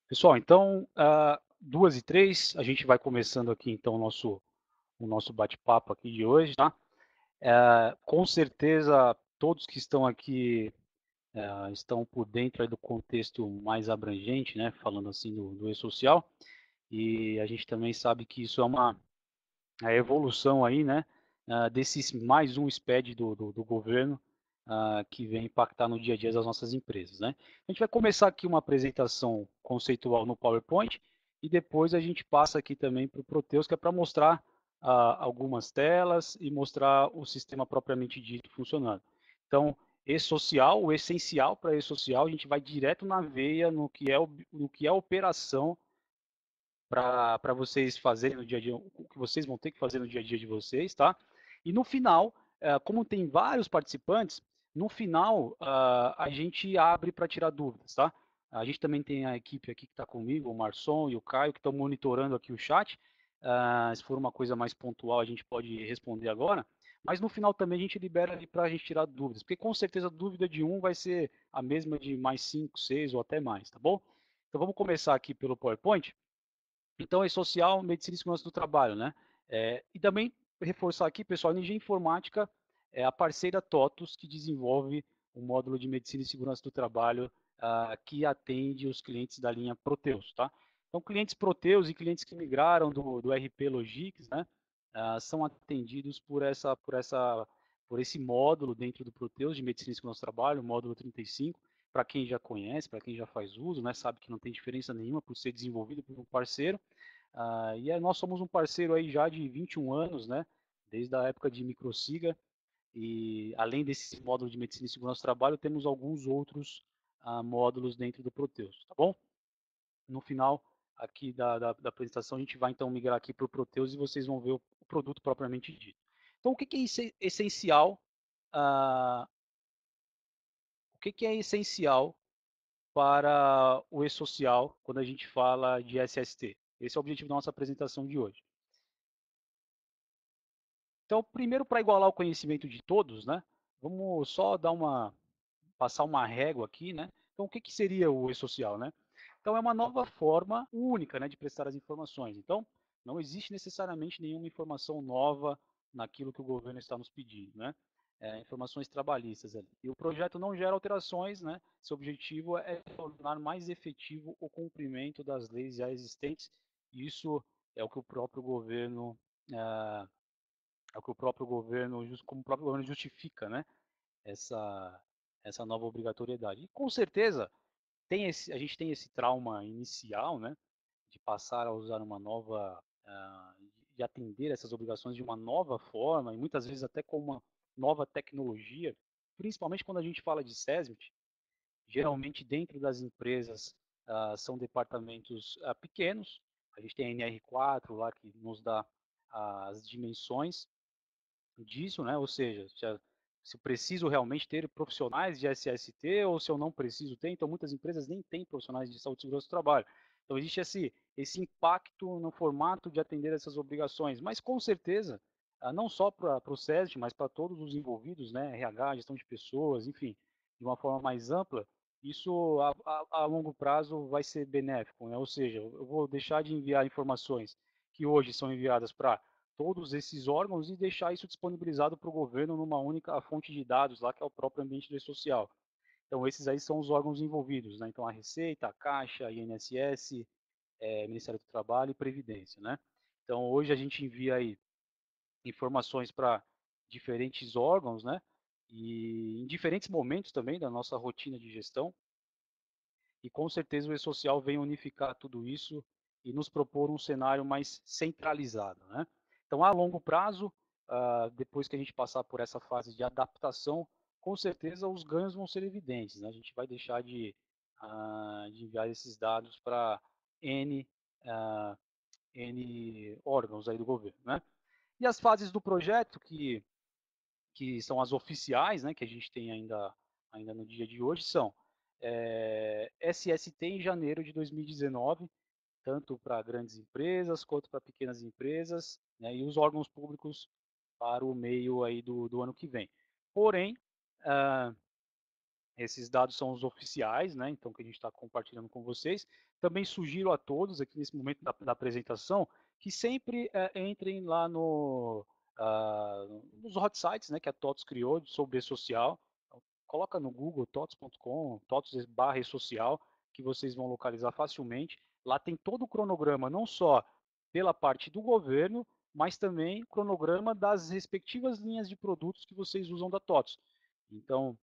Pessoal, então, 2h03, a gente vai começando aqui, então, o nosso bate-papo aqui de hoje, tá? Com certeza, todos que estão aqui estão por dentro aí do contexto mais abrangente, né? Falando assim do e-social, e a gente também sabe que isso é a evolução aí, né? Desse mais um SPED do governo, que vem impactar no dia a dia das nossas empresas, né? A gente vai começar aqui uma apresentação conceitual no PowerPoint e depois a gente passa aqui também para o Proteus, que é para mostrar algumas telas e mostrar o sistema propriamente dito funcionando. Então, e-social, o essencial para e-social, a gente vai direto na veia no que é a operação para vocês fazerem no dia a dia, o que vocês vão ter que fazer no dia a dia de vocês, tá? E no final, como tem vários participantes, no final a gente abre para tirar dúvidas, tá? A gente também tem a equipe aqui que está comigo, o Marçom e o Caio, que estão monitorando aqui o chat. Se for uma coisa mais pontual, a gente pode responder agora. Mas no final também a gente libera ali para a gente tirar dúvidas, porque com certeza a dúvida de um vai ser a mesma de mais 5, 6 ou até mais, tá bom? Então vamos começar aqui pelo PowerPoint. Então, é social, medicina e segurança do trabalho, né? E também reforçar aqui, pessoal, a Energia Informática é a parceira TOTUS que desenvolve o módulo de medicina e segurança do trabalho que atende os clientes da linha Proteus, tá? Então, clientes Proteus e clientes que migraram do RP Logix, né, são atendidos por esse módulo dentro do Proteus de medicina e segurança do trabalho, o módulo 35, para quem já conhece, para quem já faz uso, né, sabe que não tem diferença nenhuma por ser desenvolvido por um parceiro. Nós somos um parceiro aí já de 21 anos, né, desde a época de Microsiga, e além desse módulo de medicina e segurança do trabalho, temos alguns outros módulos dentro do Proteus, tá bom? No final aqui da apresentação, a gente vai então migrar aqui para o Proteus e vocês vão ver o produto propriamente dito. Então, o que é essencial? Uh, o que é essencial para o e-social quando a gente fala de SST? Esse é o objetivo da nossa apresentação de hoje. Então, primeiro, para igualar o conhecimento de todos, né? Vamos só passar uma régua aqui, né? Então, o que seria o e-social, né? Então, é uma nova forma única, né, de prestar as informações. Então, não existe necessariamente nenhuma informação nova naquilo que o governo está nos pedindo, né? Informações trabalhistas ali. E o projeto não gera alterações, né? Seu objetivo é tornar mais efetivo o cumprimento das leis já existentes. E isso é o que o próprio governo uh, como o próprio governo justifica, né, essa, essa nova obrigatoriedade. E com certeza a gente tem esse trauma inicial, né, de passar a usar uma nova, de atender essas obrigações de uma nova forma, e muitas vezes até com uma nova tecnologia, principalmente quando a gente fala de SESMIT, geralmente dentro das empresas são departamentos pequenos, a gente tem a NR4 lá que nos dá as dimensões disso, né? Ou seja, se eu preciso realmente ter profissionais de SST ou se eu não preciso ter, então muitas empresas nem têm profissionais de saúde e segurança do trabalho. Então existe esse impacto no formato de atender essas obrigações, mas com certeza, não só para o SEST, mas para todos os envolvidos, né? RH, gestão de pessoas, enfim, de uma forma mais ampla, isso a longo prazo vai ser benéfico, né? Ou seja, eu vou deixar de enviar informações que hoje são enviadas para todos esses órgãos e deixar isso disponibilizado para o governo numa única fonte de dados lá, que é o próprio ambiente do social. Então, esses aí são os órgãos envolvidos, né? Então, a Receita, a Caixa, a INSS, Ministério do Trabalho e Previdência, né? Então, hoje a gente envia aí informações para diferentes órgãos, né? E em diferentes momentos também da nossa rotina de gestão. E com certeza o e-social vem unificar tudo isso e nos propor um cenário mais centralizado, né? Então, a longo prazo, depois que a gente passar por essa fase de adaptação, com certeza os ganhos vão ser evidentes, né? A gente vai deixar de enviar esses dados para N órgãos aí do governo, né? E as fases do projeto, que são as oficiais, né, que a gente tem ainda no dia de hoje, são SST em janeiro de 2019, tanto para grandes empresas quanto para pequenas empresas, né, e os órgãos públicos para o meio aí do ano que vem. Porém, Esses dados são os oficiais, né? Então, que a gente está compartilhando com vocês. Também sugiro a todos, aqui nesse momento da apresentação, que sempre entrem lá nos hot sites, né, que a TOTS criou sobre e-social. Então, coloca no Google tots.com, TOTS/e-social, que vocês vão localizar facilmente. Lá tem todo o cronograma, não só pela parte do governo, mas também cronograma das respectivas linhas de produtos que vocês usam da TOTS. Então,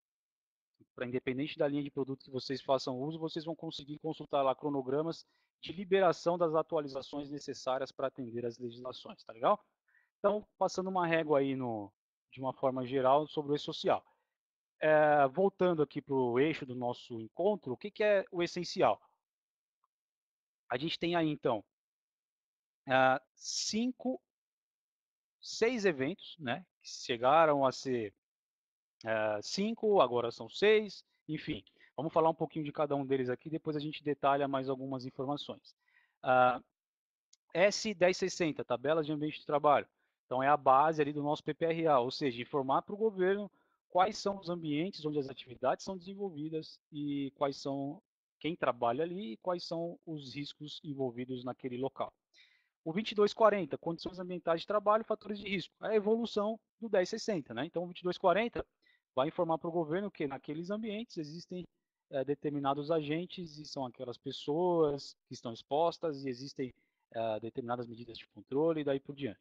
para independente da linha de produto que vocês façam uso, vocês vão conseguir consultar lá cronogramas de liberação das atualizações necessárias para atender as legislações, tá legal? Então, passando uma régua aí de uma forma geral sobre o e-social. Voltando aqui para o eixo do nosso encontro, o que é o essencial? A gente tem aí, então, 6 eventos, né, que chegaram a ser 5, agora são 6, enfim. Vamos falar um pouquinho de cada um deles aqui, depois a gente detalha mais algumas informações. S1060, Tabelas de Ambiente de Trabalho. Então é a base ali do nosso PPRA, ou seja, informar para o governo quais são os ambientes onde as atividades são desenvolvidas e quais são quem trabalha ali e quais são os riscos envolvidos naquele local. O 2240, condições ambientais de trabalho, fatores de risco. É a evolução do 1060, né? Então o 2240 vai informar para o governo que naqueles ambientes existem determinados agentes e são aquelas pessoas que estão expostas e existem determinadas medidas de controle e daí por diante.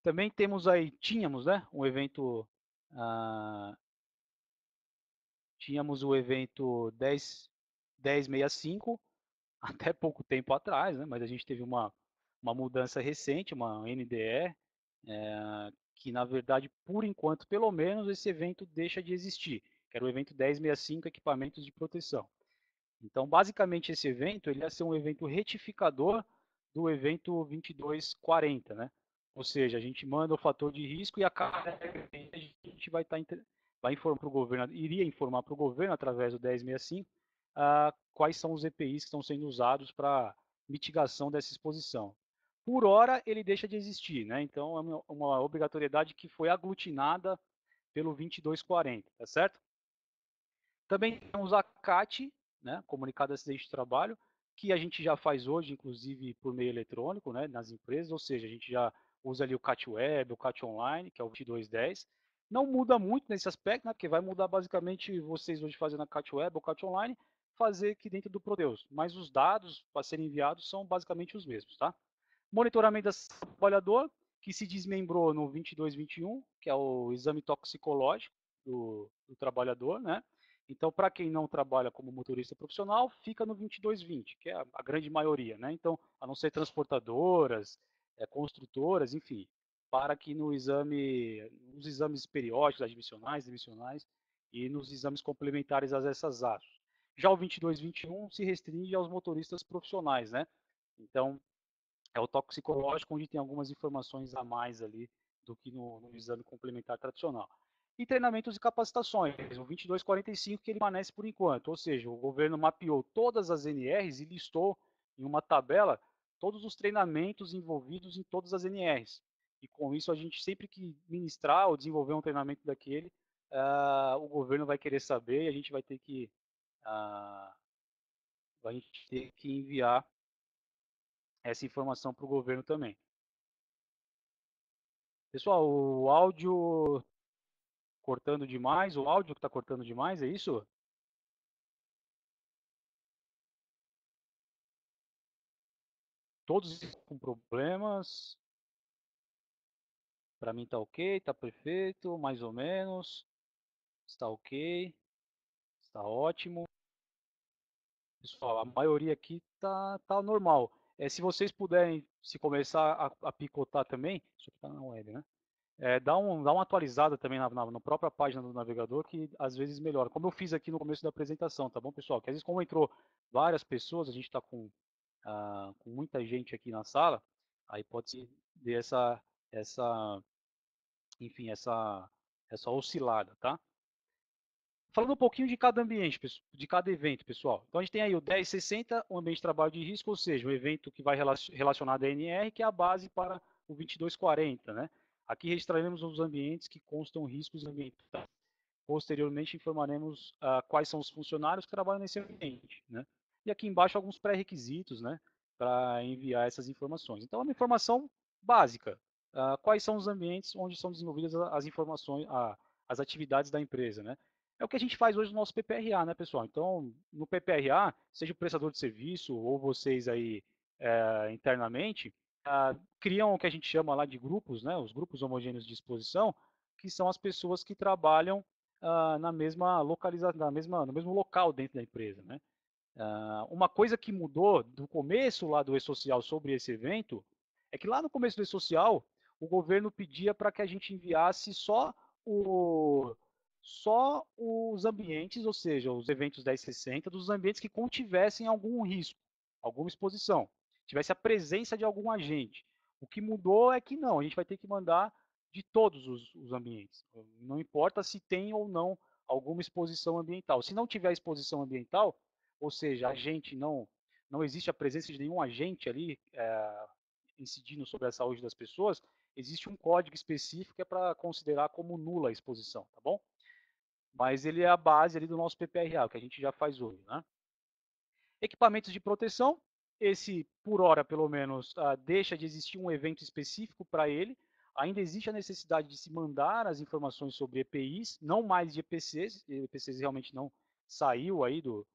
Também tínhamos, né, um evento, tínhamos o evento 1065, até pouco tempo atrás, né, mas a gente teve uma mudança recente, uma NDE, que na verdade, por enquanto, pelo menos, esse evento deixa de existir, que era o evento 1065, equipamentos de proteção. Então, basicamente, esse evento ele ia ser um evento retificador do evento 2240, né? Ou seja, a gente manda o fator de risco e a cada a gente vai informar para o governo, iria informar para o governo através do 1065 quais são os EPIs que estão sendo usados para mitigação dessa exposição. Por hora, ele deixa de existir, né? Então, é uma obrigatoriedade que foi aglutinada pelo 2240, tá certo? Também temos a CAT, né, Comunicado de Acidente de Trabalho, que a gente já faz hoje, inclusive por meio eletrônico, né, nas empresas, ou seja, a gente já usa ali o CAT Web, o CAT Online, que é o 2210. Não muda muito nesse aspecto, né, porque vai mudar basicamente vocês hoje fazendo a CAT Web ou CAT Online, fazer aqui dentro do Prodeus. Mas os dados para serem enviados são basicamente os mesmos, tá? Monitoramento do trabalhador, que se desmembrou no 2221, que é o exame toxicológico do trabalhador, né? Então, para quem não trabalha como motorista profissional, fica no 2220, que é a grande maioria, né? Então, a não ser transportadoras, construtoras, enfim, para que nos exames periódicos, admissionais, demissionais e nos exames complementares a essas ASOs. Já o 2221 se restringe aos motoristas profissionais, né? Então, é o toxicológico, onde tem algumas informações a mais ali do que no exame complementar tradicional. E treinamentos e capacitações, o 2245 que ele permanece por enquanto, ou seja, o governo mapeou todas as NRs e listou em uma tabela todos os treinamentos envolvidos em todas as NRs. E com isso, a gente sempre que ministrar ou desenvolver um treinamento daquele, o governo vai querer saber e a gente vai ter que enviar essa informação para o governo também. Pessoal, o áudio cortando demais, o áudio que está cortando demais, é isso? Todos com problemas. Para mim está ok, está perfeito, mais ou menos. Está ok, está ótimo. Pessoal, a maioria aqui tá normal. Se vocês puderem, se começar a picotar também, isso aqui está na web, né? Dá uma atualizada também na própria página do navegador, que às vezes melhora. Como eu fiz aqui no começo da apresentação, tá bom, pessoal? Que às vezes, como entrou várias pessoas, a gente está com muita gente aqui na sala, aí pode ser ter essa, enfim, essa oscilada, tá? Falando um pouquinho de cada ambiente, de cada evento, pessoal. Então a gente tem aí o 1060, o ambiente de trabalho de risco, ou seja, um evento que vai relacionado à NR, que é a base para o 2240, né? Aqui registraremos os ambientes que constam riscos ambientais Posteriormente, informaremos quais são os funcionários que trabalham nesse ambiente, né? E aqui embaixo alguns pré-requisitos, né, para enviar essas informações. Então, é uma informação básica. Quais são os ambientes onde são desenvolvidas as informações, as atividades da empresa, né? É o que a gente faz hoje no nosso PPRA, né, pessoal? Então, no PPRA, seja o prestador de serviço ou vocês aí internamente, criam o que a gente chama lá de grupos, né, os grupos homogêneos de exposição, que são as pessoas que trabalham na mesma localização, no mesmo local dentro da empresa, né? Uma coisa que mudou do começo lá do E-Social sobre esse evento é que lá no começo do E-Social o governo pedia para que a gente enviasse só os ambientes, ou seja, os eventos 1060, dos ambientes que contivessem algum risco, alguma exposição, tivesse a presença de algum agente. O que mudou é que não, a gente vai ter que mandar de todos os ambientes. Não importa se tem ou não alguma exposição ambiental. Se não tiver exposição ambiental, ou seja, agente não existe a presença de nenhum agente ali incidindo sobre a saúde das pessoas, existe um código específico que é para considerar como nula a exposição, tá bom? Mas ele é a base ali do nosso PPRA, que a gente já faz hoje, né? Equipamentos de proteção, esse, por hora, pelo menos, deixa de existir um evento específico para ele. Ainda existe a necessidade de se mandar as informações sobre EPIs, não mais de EPCs. EPCs realmente não saiu aí do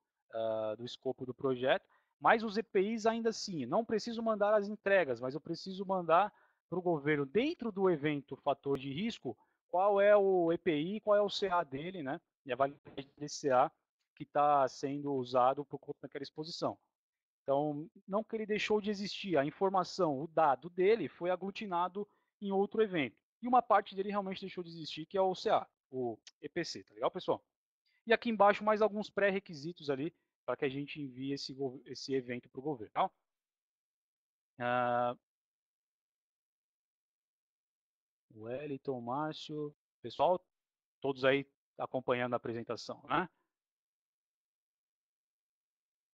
escopo do projeto, mas os EPIs ainda assim, não preciso mandar as entregas, mas eu preciso mandar para o governo, dentro do evento fator de risco, qual é o EPI, qual é o CA dele, né? E a validade desse CA que está sendo usado por conta daquela exposição. Então, não que ele deixou de existir, a informação, o dado dele foi aglutinado em outro evento. E uma parte dele realmente deixou de existir, que é o CA, o EPC, tá legal, pessoal? E aqui embaixo mais alguns pré-requisitos ali para que a gente envie esse evento para o governo. Tá? Wellington, Márcio, pessoal, todos aí acompanhando a apresentação, né?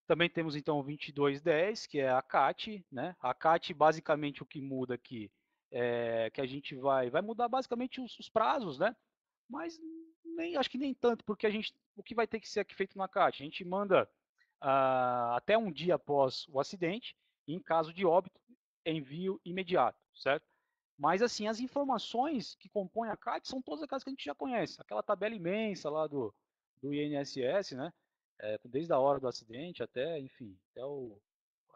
Também temos então o 2210, que é a CAT, né? A CAT, basicamente, o que muda aqui é que a gente vai mudar basicamente os prazos, né? Mas acho que nem tanto, porque o que vai ter que ser aqui feito na CAT? A gente manda até um dia após o acidente, e em caso de óbito, envio imediato, certo? Mas assim, as informações que compõem a CAT são todas aquelas que a gente já conhece, aquela tabela imensa lá do INSS, né? Desde a hora do acidente até, enfim, até o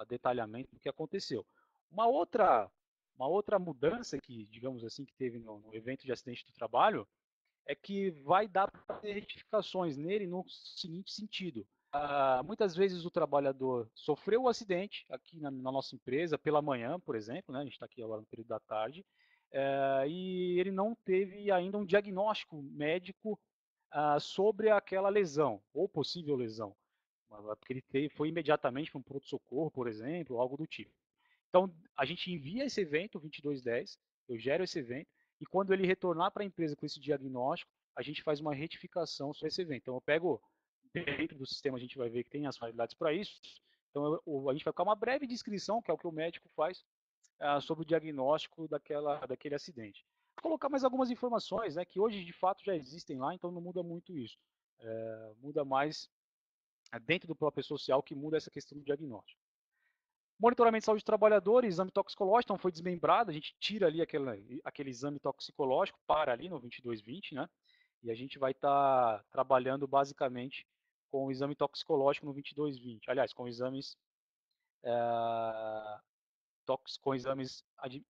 detalhamento do que aconteceu. Uma outra, uma outra mudança que, digamos assim, que teve no evento de acidente do trabalho é que vai dar para ter retificações nele no seguinte sentido. Muitas vezes o trabalhador sofreu o acidente aqui na nossa empresa pela manhã, por exemplo, né? A gente está aqui agora no período da tarde, e ele não teve ainda um diagnóstico médico sobre aquela lesão, ou possível lesão, porque ele foi imediatamente para um pronto-socorro, por exemplo, ou algo do tipo. Então, a gente envia esse evento, 2210, eu gero esse evento, e quando ele retornar para a empresa com esse diagnóstico, a gente faz uma retificação sobre esse evento. Então, eu pego, dentro do sistema, a gente vai ver que tem as validades para isso, então a gente vai colocar uma breve descrição, que é o que o médico faz, sobre o diagnóstico daquele acidente. Vou colocar mais algumas informações, né, que hoje de fato já existem lá, então não muda muito isso. Muda mais dentro do próprio social que muda essa questão do diagnóstico. Monitoramento de saúde do trabalhador, exame toxicológico, então foi desmembrado, a gente tira ali aquele exame toxicológico, para ali no 2220, né? E a gente vai estar trabalhando basicamente com o exame toxicológico no 2220. Aliás, com exames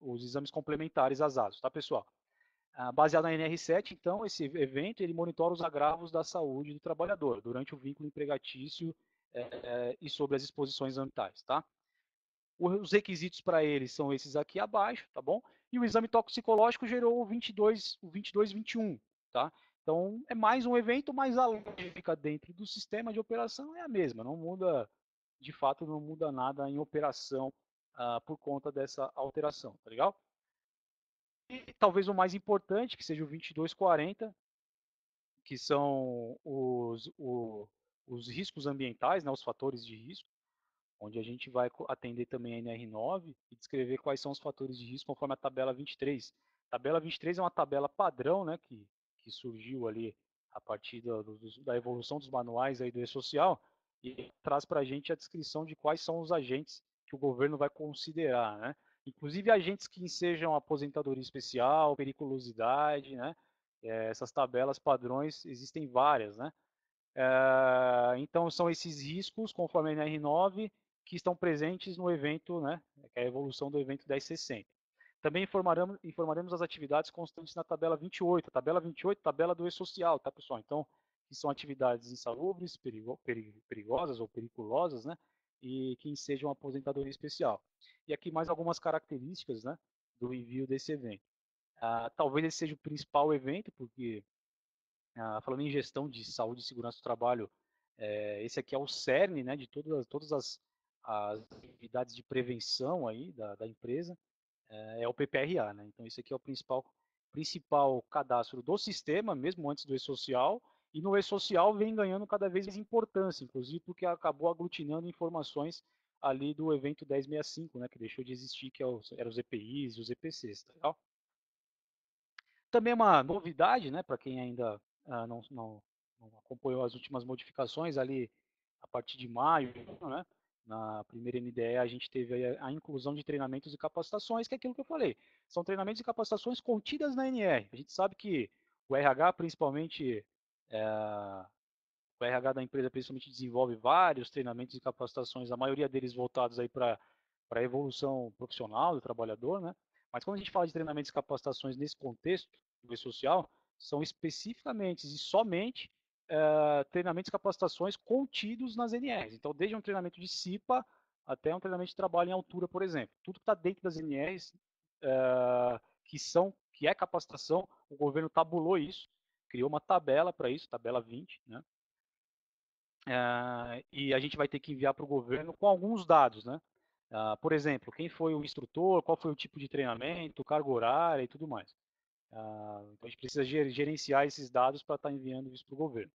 os exames complementares às ASOS, tá, pessoal? Baseado na NR7, então, esse evento ele monitora os agravos da saúde do trabalhador durante o vínculo empregatício e sobre as exposições ambientais, tá? Os requisitos para ele são esses aqui abaixo, tá bom? E o exame toxicológico gerou o 2221, tá? Então, é mais um evento, mas a lógica dentro do sistema de operação é a mesma, não muda, de fato, não muda nada em operação por conta dessa alteração, tá legal? E talvez o mais importante, que seja o 2240, que são os riscos ambientais, né, os fatores de risco, onde a gente vai atender também a NR9 e descrever quais são os fatores de risco conforme a tabela 23. A tabela 23 é uma tabela padrão, né, que surgiu ali a partir da evolução dos manuais aí do E-Social, e traz para a gente a descrição de quais são os agentes que o governo vai considerar, né? Inclusive agentes que sejam aposentadoria especial, periculosidade, né? Essas tabelas padrões existem várias, né? Então são esses riscos, conforme a NR9, que estão presentes no evento, né? Que é a evolução do evento 1060. Também informaremos as atividades constantes na tabela 28. A tabela 28, tabela do E-Social, tá, pessoal? Então, que são atividades insalubres, perigosas ou periculosas, né? E que ensejam aposentadoria especial. E aqui mais algumas características, né? Do envio desse evento. Talvez esse seja o principal evento, porque, falando em gestão de saúde e segurança do trabalho, esse aqui é o cerne, né? De todas as atividades de prevenção aí da empresa, é o PPRA, né? Então, esse aqui é o principal cadastro do sistema, mesmo antes do E-Social, e no E-Social vem ganhando cada vez mais importância, inclusive porque acabou aglutinando informações ali do evento 1065, né, que deixou de existir, que eram os EPIs e os EPCs, tá legal? Também uma novidade, né, para quem ainda não acompanhou as últimas modificações ali a partir de maio, né, na primeira NDE a gente teve a inclusão de treinamentos e capacitações, que é aquilo que eu falei. São treinamentos e capacitações contidas na NR. A gente sabe que o RH, principalmente, o RH da empresa principalmente desenvolve vários treinamentos e capacitações, a maioria deles voltados aí para a evolução profissional do trabalhador, né? Mas quando a gente fala de treinamentos e capacitações nesse contexto do E-Social, são especificamente e somente treinamentos e capacitações contidos nas NRs. Então, desde um treinamento de CIPA até um treinamento de trabalho em altura, por exemplo. Tudo que está dentro das NRs, que é capacitação, o governo tabulou isso, criou uma tabela para isso, tabela 20, né? E a gente vai ter que enviar para o governo com alguns dados, né? Por exemplo, quem foi o instrutor, qual foi o tipo de treinamento, carga horária e tudo mais. Então a gente precisa gerenciar esses dados para estar enviando isso para o governo.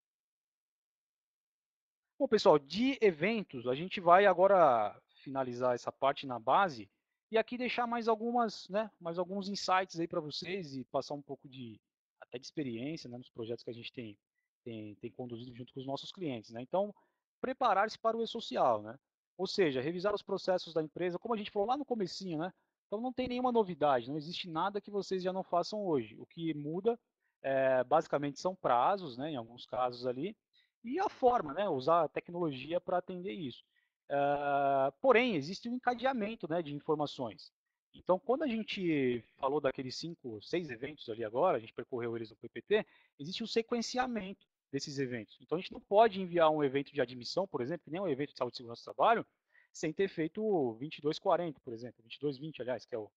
Bom, pessoal, de eventos, a gente vai agora finalizar essa parte na base e aqui deixar mais alguns insights aí para vocês e passar um pouco até de experiência, né, nos projetos que a gente tem conduzido junto com os nossos clientes, né? Então, preparar-se para o E-Social, né? Ou seja, revisar os processos da empresa, como a gente falou lá no comecinho, né? Então não tem nenhuma novidade, não existe nada que vocês já não façam hoje. O que muda, basicamente, são prazos, né? Em alguns casos ali, e a forma, né? Usar a tecnologia para atender isso. Porém, existe um encadeamento, né, de informações. Então, quando a gente falou daqueles 5, 6 eventos ali agora, a gente percorreu eles no PPT, existe um sequenciamento desses eventos. Então, a gente não pode enviar um evento de admissão, por exemplo, que nem um evento de saúde e segurança do trabalho, sem ter feito o 2240, por exemplo, 2220, aliás, que é o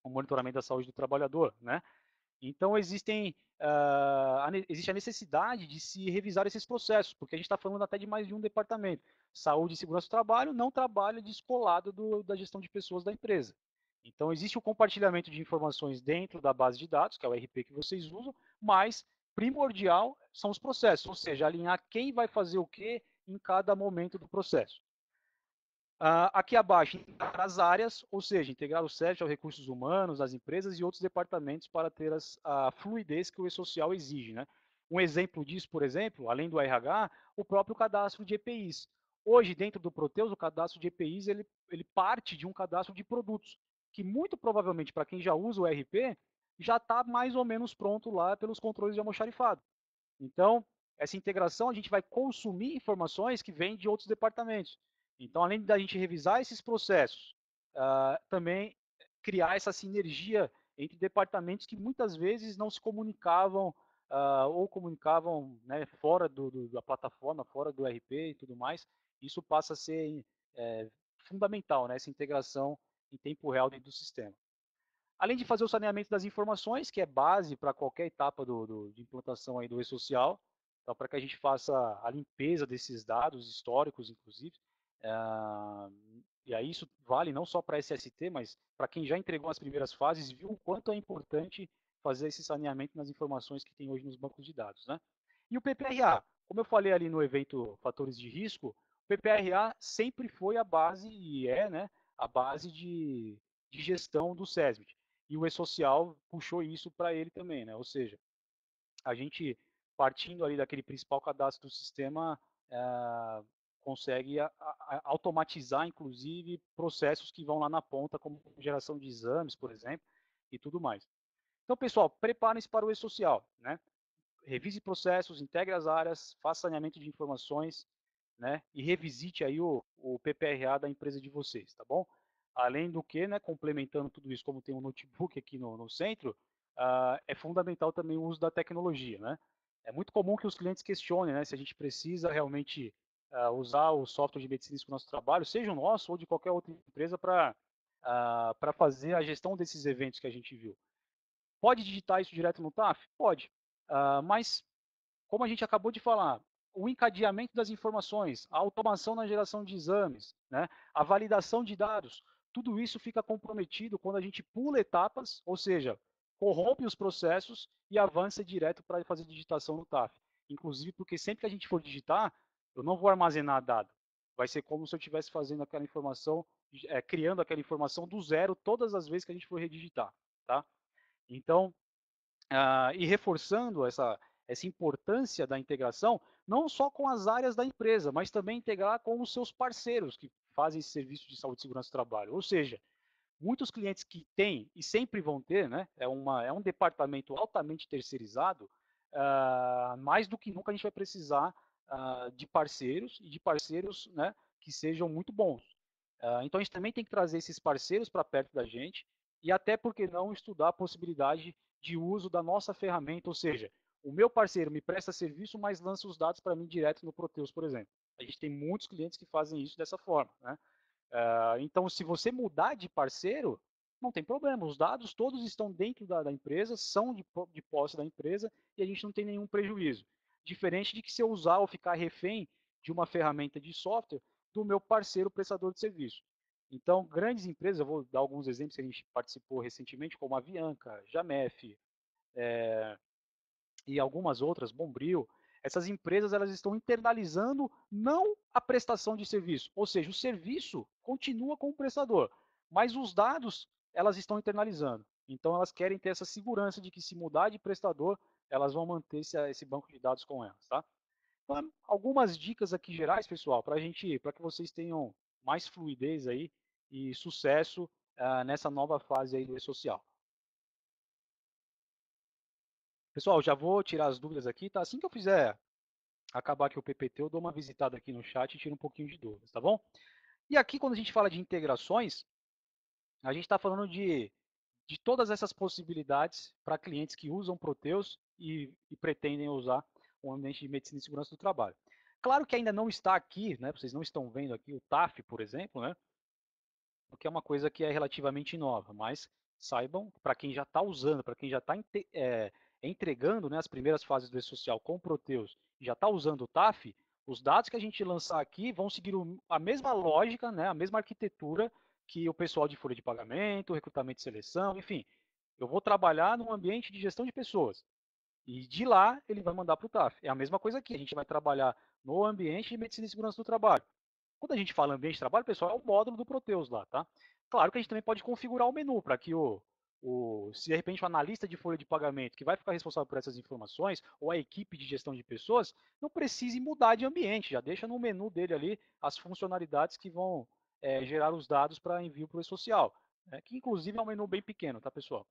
monitoramento da saúde do trabalhador, né? Então, existe a necessidade de se revisar esses processos, porque a gente está falando até de mais de um departamento. Saúde e segurança do trabalho não trabalha descolado da gestão de pessoas da empresa. Então, existe o compartilhamento de informações dentro da base de dados, que é o RP que vocês usam, mas primordial são os processos, ou seja, alinhar quem vai fazer o que em cada momento do processo. Aqui abaixo, integrar as áreas, ou seja, integrar o SERT aos recursos humanos, as empresas e outros departamentos para ter a fluidez que o E-Social exige, né? Um exemplo disso, por exemplo, além do RH, o próprio cadastro de EPIs. Hoje, dentro do Proteus, o cadastro de EPIs ele parte de um cadastro de produtos, que muito provavelmente, para quem já usa o ERP, já está mais ou menos pronto lá pelos controles de almoxarifado. Então, essa integração, a gente vai consumir informações que vêm de outros departamentos. Então, além da gente revisar esses processos, também criar essa sinergia entre departamentos que muitas vezes não se comunicavam ou comunicavam, né, fora da plataforma, fora do RP e tudo mais. Isso passa a ser fundamental, né, essa integração em tempo real dentro do sistema. Além de fazer o saneamento das informações, que é base para qualquer etapa de implantação aí do E-Social, então, para que a gente faça a limpeza desses dados históricos, inclusive, e aí isso vale não só para SST, mas para quem já entregou as primeiras fases, viu o quanto é importante fazer esse saneamento nas informações que tem hoje nos bancos de dados, né? E o PPRA, como eu falei ali no evento Fatores de Risco, o PPRA sempre foi a base, e né, a base de gestão do SESMIT. E o E-Social puxou isso para ele também, né? Ou seja, a gente partindo ali daquele principal cadastro do sistema, consegue automatizar, inclusive, processos que vão lá na ponta, como geração de exames, por exemplo, e tudo mais. Então, pessoal, preparem-se para o e-social, né? Revise processos, integre as áreas, faça saneamento de informações, né? E revisite aí o PPRA da empresa de vocês, tá bom? Além do que, né, complementando tudo isso, como tem um notebook aqui no centro, é fundamental também o uso da tecnologia, né? É muito comum que os clientes questionem, né, se a gente precisa realmente usar o software de medicina para o nosso trabalho, seja o nosso ou de qualquer outra empresa, para fazer a gestão desses eventos que a gente viu. Pode digitar isso direto no TAF? Pode. Mas, como a gente acabou de falar, o encadeamento das informações, a automação na geração de exames, né, a validação de dados, tudo isso fica comprometido quando a gente pula etapas, ou seja, corrompe os processos e avança direto para fazer digitação no TAF. Inclusive porque sempre que a gente for digitar, eu não vou armazenar dado. Vai ser como se eu estivesse fazendo aquela informação, criando aquela informação do zero todas as vezes que a gente for redigitar. Tá? Então, e reforçando essa importância da integração, não só com as áreas da empresa, mas também integrar com os seus parceiros que fazem esse serviço de saúde e segurança do trabalho. Ou seja, muitos clientes que têm e sempre vão ter, né, é um departamento altamente terceirizado, mais do que nunca a gente vai precisar de parceiros e de parceiros, né, que sejam muito bons. Então a gente também tem que trazer esses parceiros para perto da gente e até porque não estudar a possibilidade de uso da nossa ferramenta, ou seja, o meu parceiro me presta serviço, mas lança os dados para mim direto no Proteus, por exemplo. A gente tem muitos clientes que fazem isso dessa forma, né? Então, se você mudar de parceiro, não tem problema. Os dados todos estão dentro da empresa, são de posse da empresa e a gente não tem nenhum prejuízo. Diferente de que se eu usar ou ficar refém de uma ferramenta de software do meu parceiro prestador de serviço. Então, grandes empresas, eu vou dar alguns exemplos que a gente participou recentemente, como a Avianca, Jamef, e algumas outras, Bombril, essas empresas elas estão internalizando não a prestação de serviço, ou seja, o serviço continua com o prestador, mas os dados elas estão internalizando. Então elas querem ter essa segurança de que se mudar de prestador, elas vão manter esse banco de dados com elas, tá? Então, algumas dicas aqui gerais, pessoal, para que vocês tenham mais fluidez aí e sucesso nessa nova fase aí do e-social. Pessoal, já vou tirar as dúvidas aqui, tá? Assim que eu fizer acabar aqui o PPT, eu dou uma visitada aqui no chat e tiro um pouquinho de dúvidas, tá bom? E aqui, quando a gente fala de integrações, a gente está falando de todas essas possibilidades para clientes que usam Proteus e pretendem usar o ambiente de medicina e segurança do trabalho. Claro que ainda não está aqui, né? Vocês não estão vendo aqui o TAF, por exemplo, né? Porque é uma coisa que é relativamente nova, mas saibam, para quem já está usando, para quem já está entregando, né, as primeiras fases do E-Social com Proteus e já está usando o TAF, os dados que a gente lançar aqui vão seguir a mesma lógica, né, a mesma arquitetura que o pessoal de folha de pagamento, recrutamento e seleção, enfim. Eu vou trabalhar num ambiente de gestão de pessoas. E de lá ele vai mandar para o TAF. É a mesma coisa aqui, a gente vai trabalhar no ambiente de medicina e segurança do trabalho. Quando a gente fala ambiente de trabalho, pessoal, é o módulo do Proteus lá, tá? Claro que a gente também pode configurar o menu para que se de repente o analista de folha de pagamento que vai ficar responsável por essas informações, ou a equipe de gestão de pessoas, não precise mudar de ambiente, já deixa no menu dele ali as funcionalidades que vão gerar os dados para envio para o e-social, né? Que inclusive é um menu bem pequeno, tá, pessoal?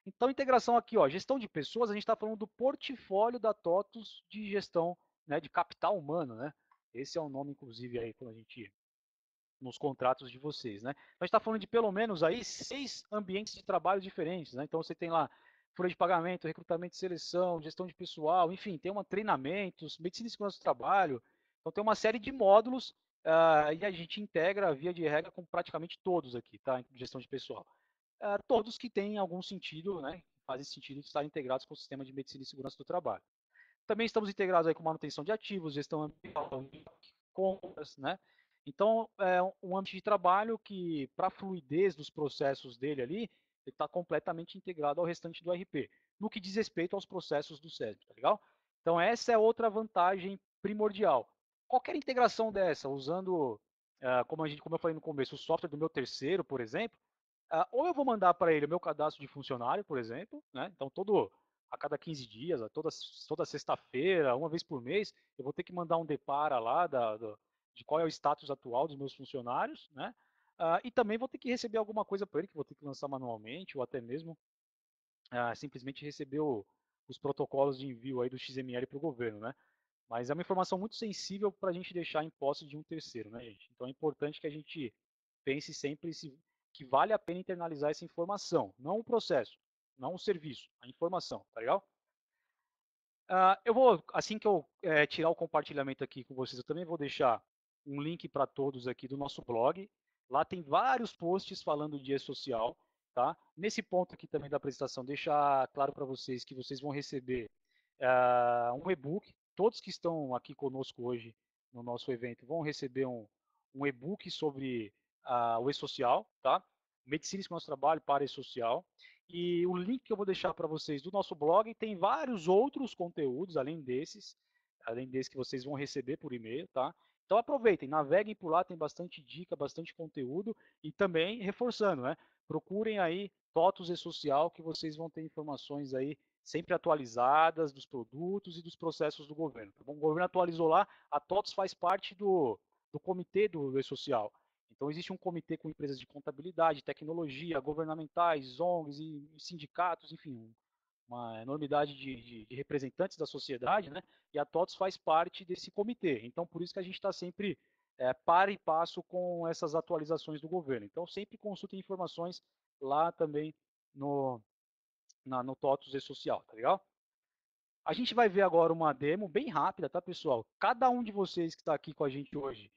Então, integração aqui, ó, gestão de pessoas, a gente está falando do portfólio da TOTUS de gestão, né, de capital humano, né? Esse é o nome, inclusive, aí quando a gente nos contratos de vocês, né? Então, a gente está falando de pelo menos aí 6 ambientes de trabalho diferentes, né? Então você tem lá folha de pagamento, recrutamento e seleção, gestão de pessoal, enfim, tem uma treinamentos, medicina e segurança do trabalho. Então tem uma série de módulos e a gente integra via de regra com praticamente todos aqui, tá? Em gestão de pessoal. Todos que têm algum sentido, né? Fazem sentido de estar integrados com o sistema de medicina e segurança do trabalho. Também estamos integrados aí com manutenção de ativos, gestão ambiental, compras, né? Então, é um ambiente de trabalho que, para a fluidez dos processos dele ali, ele está completamente integrado ao restante do RP, no que diz respeito aos processos do SESB, tá legal? Então, essa é outra vantagem primordial. Qualquer integração dessa, usando, como eu falei no começo, o software do meu terceiro, por exemplo, ou eu vou mandar para ele o meu cadastro de funcionário, por exemplo, né? Então, a cada 15 dias, toda sexta-feira, uma vez por mês, eu vou ter que mandar um depara lá de qual é o status atual dos meus funcionários, né? E também vou ter que receber alguma coisa para ele, que vou ter que lançar manualmente, ou até mesmo simplesmente receber os protocolos de envio aí do XML para o governo, né? Mas é uma informação muito sensível para a gente deixar em posse de um terceiro, né, gente? Então é importante que a gente pense sempre que vale a pena internalizar essa informação, não o processo, não o serviço, a informação, tá legal? Eu vou, assim que eu tirar o compartilhamento aqui com vocês, eu também vou deixar um link para todos aqui do nosso blog. Lá tem vários posts falando de e-social, tá? Nesse ponto aqui também da apresentação, deixar claro para vocês que vocês vão receber um e-book. Todos que estão aqui conosco hoje no nosso evento vão receber um e-book sobre o e-social, tá? Medicina e nosso trabalho para e-social. E o link que eu vou deixar para vocês do nosso blog tem vários outros conteúdos, além desse que vocês vão receber por e-mail, tá? Então aproveitem, naveguem por lá, tem bastante dica, bastante conteúdo e também reforçando, né? Procurem aí TOTUS e-social que vocês vão ter informações aí sempre atualizadas dos produtos e dos processos do governo. Tá bom? O governo atualizou lá, a TOTUS faz parte do comitê do e-social. Então, existe um comitê com empresas de contabilidade, tecnologia, governamentais, ONGs e sindicatos, enfim, uma enormidade de representantes da sociedade, né? E a TOTS faz parte desse comitê. Então, por isso que a gente está sempre para e passo com essas atualizações do governo. Então, sempre consultem informações lá também no TOTUS e-social, tá legal? A gente vai ver agora uma demo bem rápida, tá, pessoal? Cada um de vocês que está aqui com a gente hoje,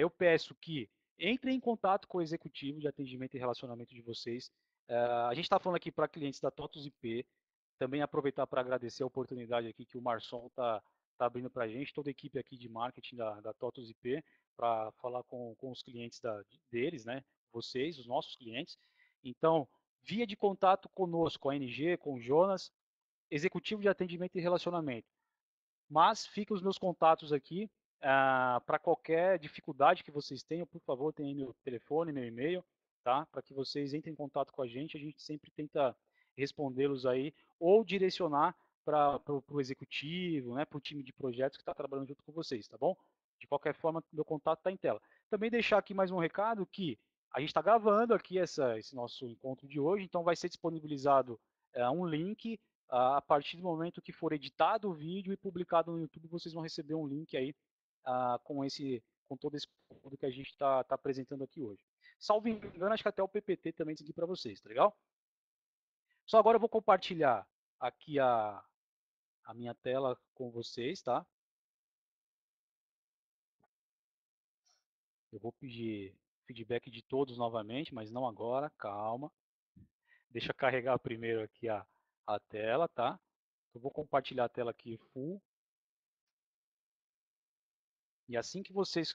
eu peço que entre em contato com o executivo de atendimento e relacionamento de vocês. A gente está falando aqui para clientes da TOTUS IP. Também aproveitar para agradecer a oportunidade aqui que o Marçom tá abrindo para a gente, toda a equipe aqui de marketing da TOTUS IP, para falar com os clientes deles, né? Vocês, os nossos clientes. Então, via de contato conosco, com a NG, com o Jonas, executivo de atendimento e relacionamento. Mas fica os meus contatos aqui para qualquer dificuldade que vocês tenham, por favor, tem meu telefone, meu e-mail, tá? Para que vocês entrem em contato com a gente sempre tenta respondê-los aí ou direcionar para o executivo, né, para o time de projetos que está trabalhando junto com vocês, tá bom? De qualquer forma, meu contato está em tela. Também deixar aqui mais um recado que a gente está gravando aqui esse nosso encontro de hoje, então vai ser disponibilizado um link a partir do momento que for editado o vídeo e publicado no YouTube, vocês vão receber um link aí com todo esse conteúdo que a gente está apresentando aqui hoje. Salvo engano, acho que até o PPT também segui para vocês, tá legal? Só agora eu vou compartilhar aqui a minha tela com vocês, tá? Eu vou pedir feedback de todos novamente, mas não agora, calma. Deixa eu carregar primeiro aqui a tela, tá? Eu vou compartilhar a tela aqui full. E assim que vocês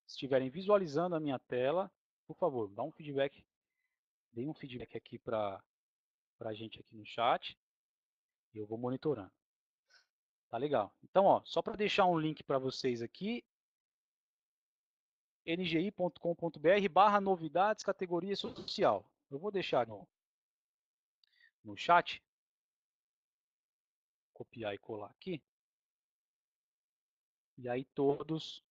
estiverem visualizando a minha tela, por favor, dá um feedback, deem um feedback aqui para a gente aqui no chat e eu vou monitorando. Tá legal. Então, ó, só para deixar um link para vocês aqui, ngi.com.br/novidades, categoria social. Eu vou deixar no chat, copiar e colar aqui. E aí todos,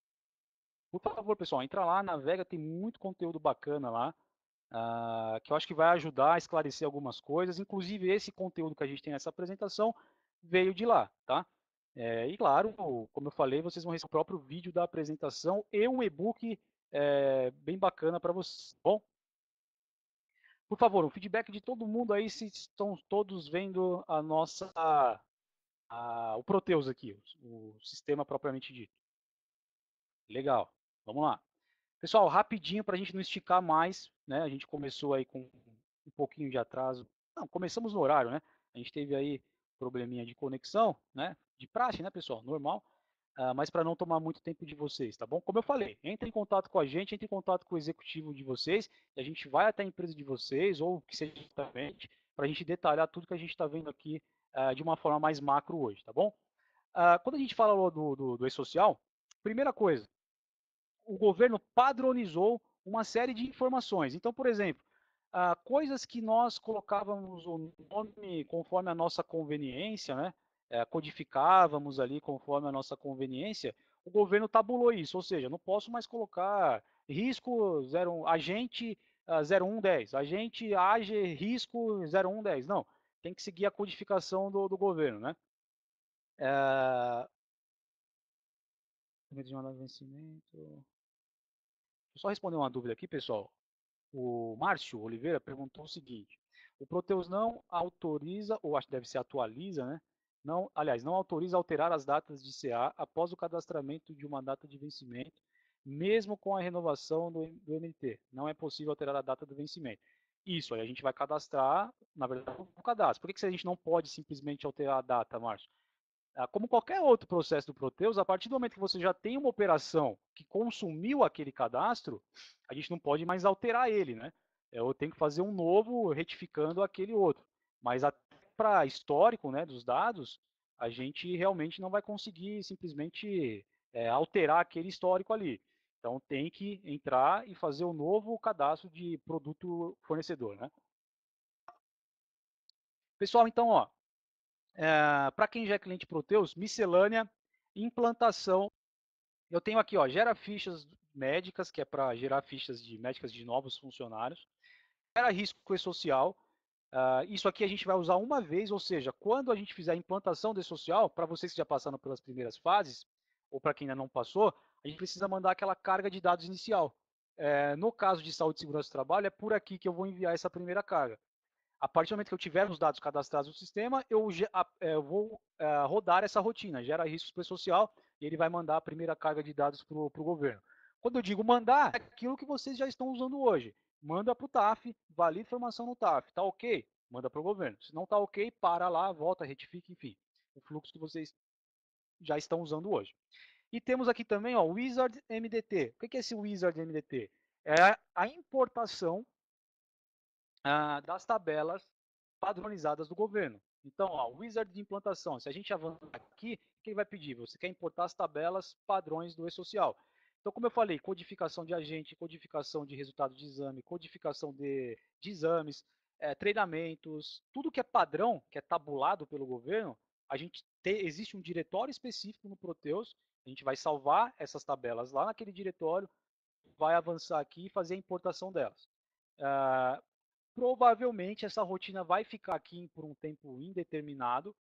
por favor, pessoal, entra lá, navega, tem muito conteúdo bacana lá. Que eu acho que vai ajudar a esclarecer algumas coisas. Inclusive, esse conteúdo que a gente tem nessa apresentação veio de lá, tá? E claro, como eu falei, vocês vão receber o próprio vídeo da apresentação e um e-book bem bacana para vocês, tá bom? Por favor, um feedback de todo mundo aí, se estão todos vendo o Proteus aqui, o sistema propriamente dito. Legal, vamos lá. Pessoal, rapidinho para a gente não esticar mais, né? A gente começou aí com um pouquinho de atraso. Não, começamos no horário, né? A gente teve aí probleminha de conexão, né? De praxe, né, pessoal? Normal. Mas para não tomar muito tempo de vocês, tá bom? Como eu falei, entre em contato com a gente, entre em contato com o executivo de vocês, e a gente vai até a empresa de vocês, ou que seja diretamente, para a gente detalhar tudo que a gente está vendo aqui de uma forma mais macro hoje, tá bom? Quando a gente fala do e-social, primeira coisa, o governo padronizou uma série de informações. Então, por exemplo, coisas que nós colocávamos o nome conforme a nossa conveniência, né? Codificávamos ali conforme a nossa conveniência, o governo tabulou isso, ou seja, não posso mais colocar risco 01, agente 0110, agente AGE risco 0110, não, tem que seguir a codificação do governo, né? De mandar vencimento. Deixa eu só responder uma dúvida aqui, pessoal. O Márcio Oliveira perguntou o seguinte: o Proteus não autoriza, ou acho que deve ser atualiza, né? Não, aliás, não autoriza alterar as datas de CA após o cadastramento de uma data de vencimento, mesmo com a renovação do MNT. Não é possível alterar a data do vencimento. Isso, aí a gente vai cadastrar, na verdade, o cadastro. Por que a gente não pode simplesmente alterar a data, Márcio? Como qualquer outro processo do Proteus, a partir do momento que você já tem uma operação que consumiu aquele cadastro, a gente não pode mais alterar ele, né? Eu tenho que fazer um novo retificando aquele outro. Mas para histórico, né, dos dados, a gente realmente não vai conseguir simplesmente alterar aquele histórico ali. Então tem que entrar e fazer um novo cadastro de produto fornecedor, né? Pessoal, então, ó, para quem já é cliente Proteus, miscelânea, implantação. Eu tenho aqui, ó, gera fichas médicas, que é para gerar fichas de médicas de novos funcionários. Gera risco e-social. Isso aqui a gente vai usar uma vez, ou seja, quando a gente fizer a implantação de social, para vocês que já passaram pelas primeiras fases, ou para quem ainda não passou, a gente precisa mandar aquela carga de dados inicial. No caso de saúde e segurança do trabalho, é por aqui que eu vou enviar essa primeira carga. A partir do momento que eu tiver os dados cadastrados no sistema, eu vou rodar essa rotina, gera risco social, e ele vai mandar a primeira carga de dados para o governo. Quando eu digo mandar, é aquilo que vocês já estão usando hoje. Manda para o TAF, valida informação no TAF. Está ok? Manda para o governo. Se não está ok, para lá, volta, retifica, enfim. O fluxo que vocês já estão usando hoje. E temos aqui também o Wizard MDT. O que é esse Wizard MDT? É a importação das tabelas padronizadas do governo. Então, ó, o wizard de implantação, se a gente avançar aqui, o que ele vai pedir? Você quer importar as tabelas padrões do e-social. Então, como eu falei, codificação de agente, codificação de resultado de exame, codificação de exames, treinamentos, tudo que é padrão, que é tabulado pelo governo, existe um diretório específico no Proteus, a gente vai salvar essas tabelas lá naquele diretório, vai avançar aqui e fazer a importação delas. Provavelmente essa rotina vai ficar aqui por um tempo indeterminado,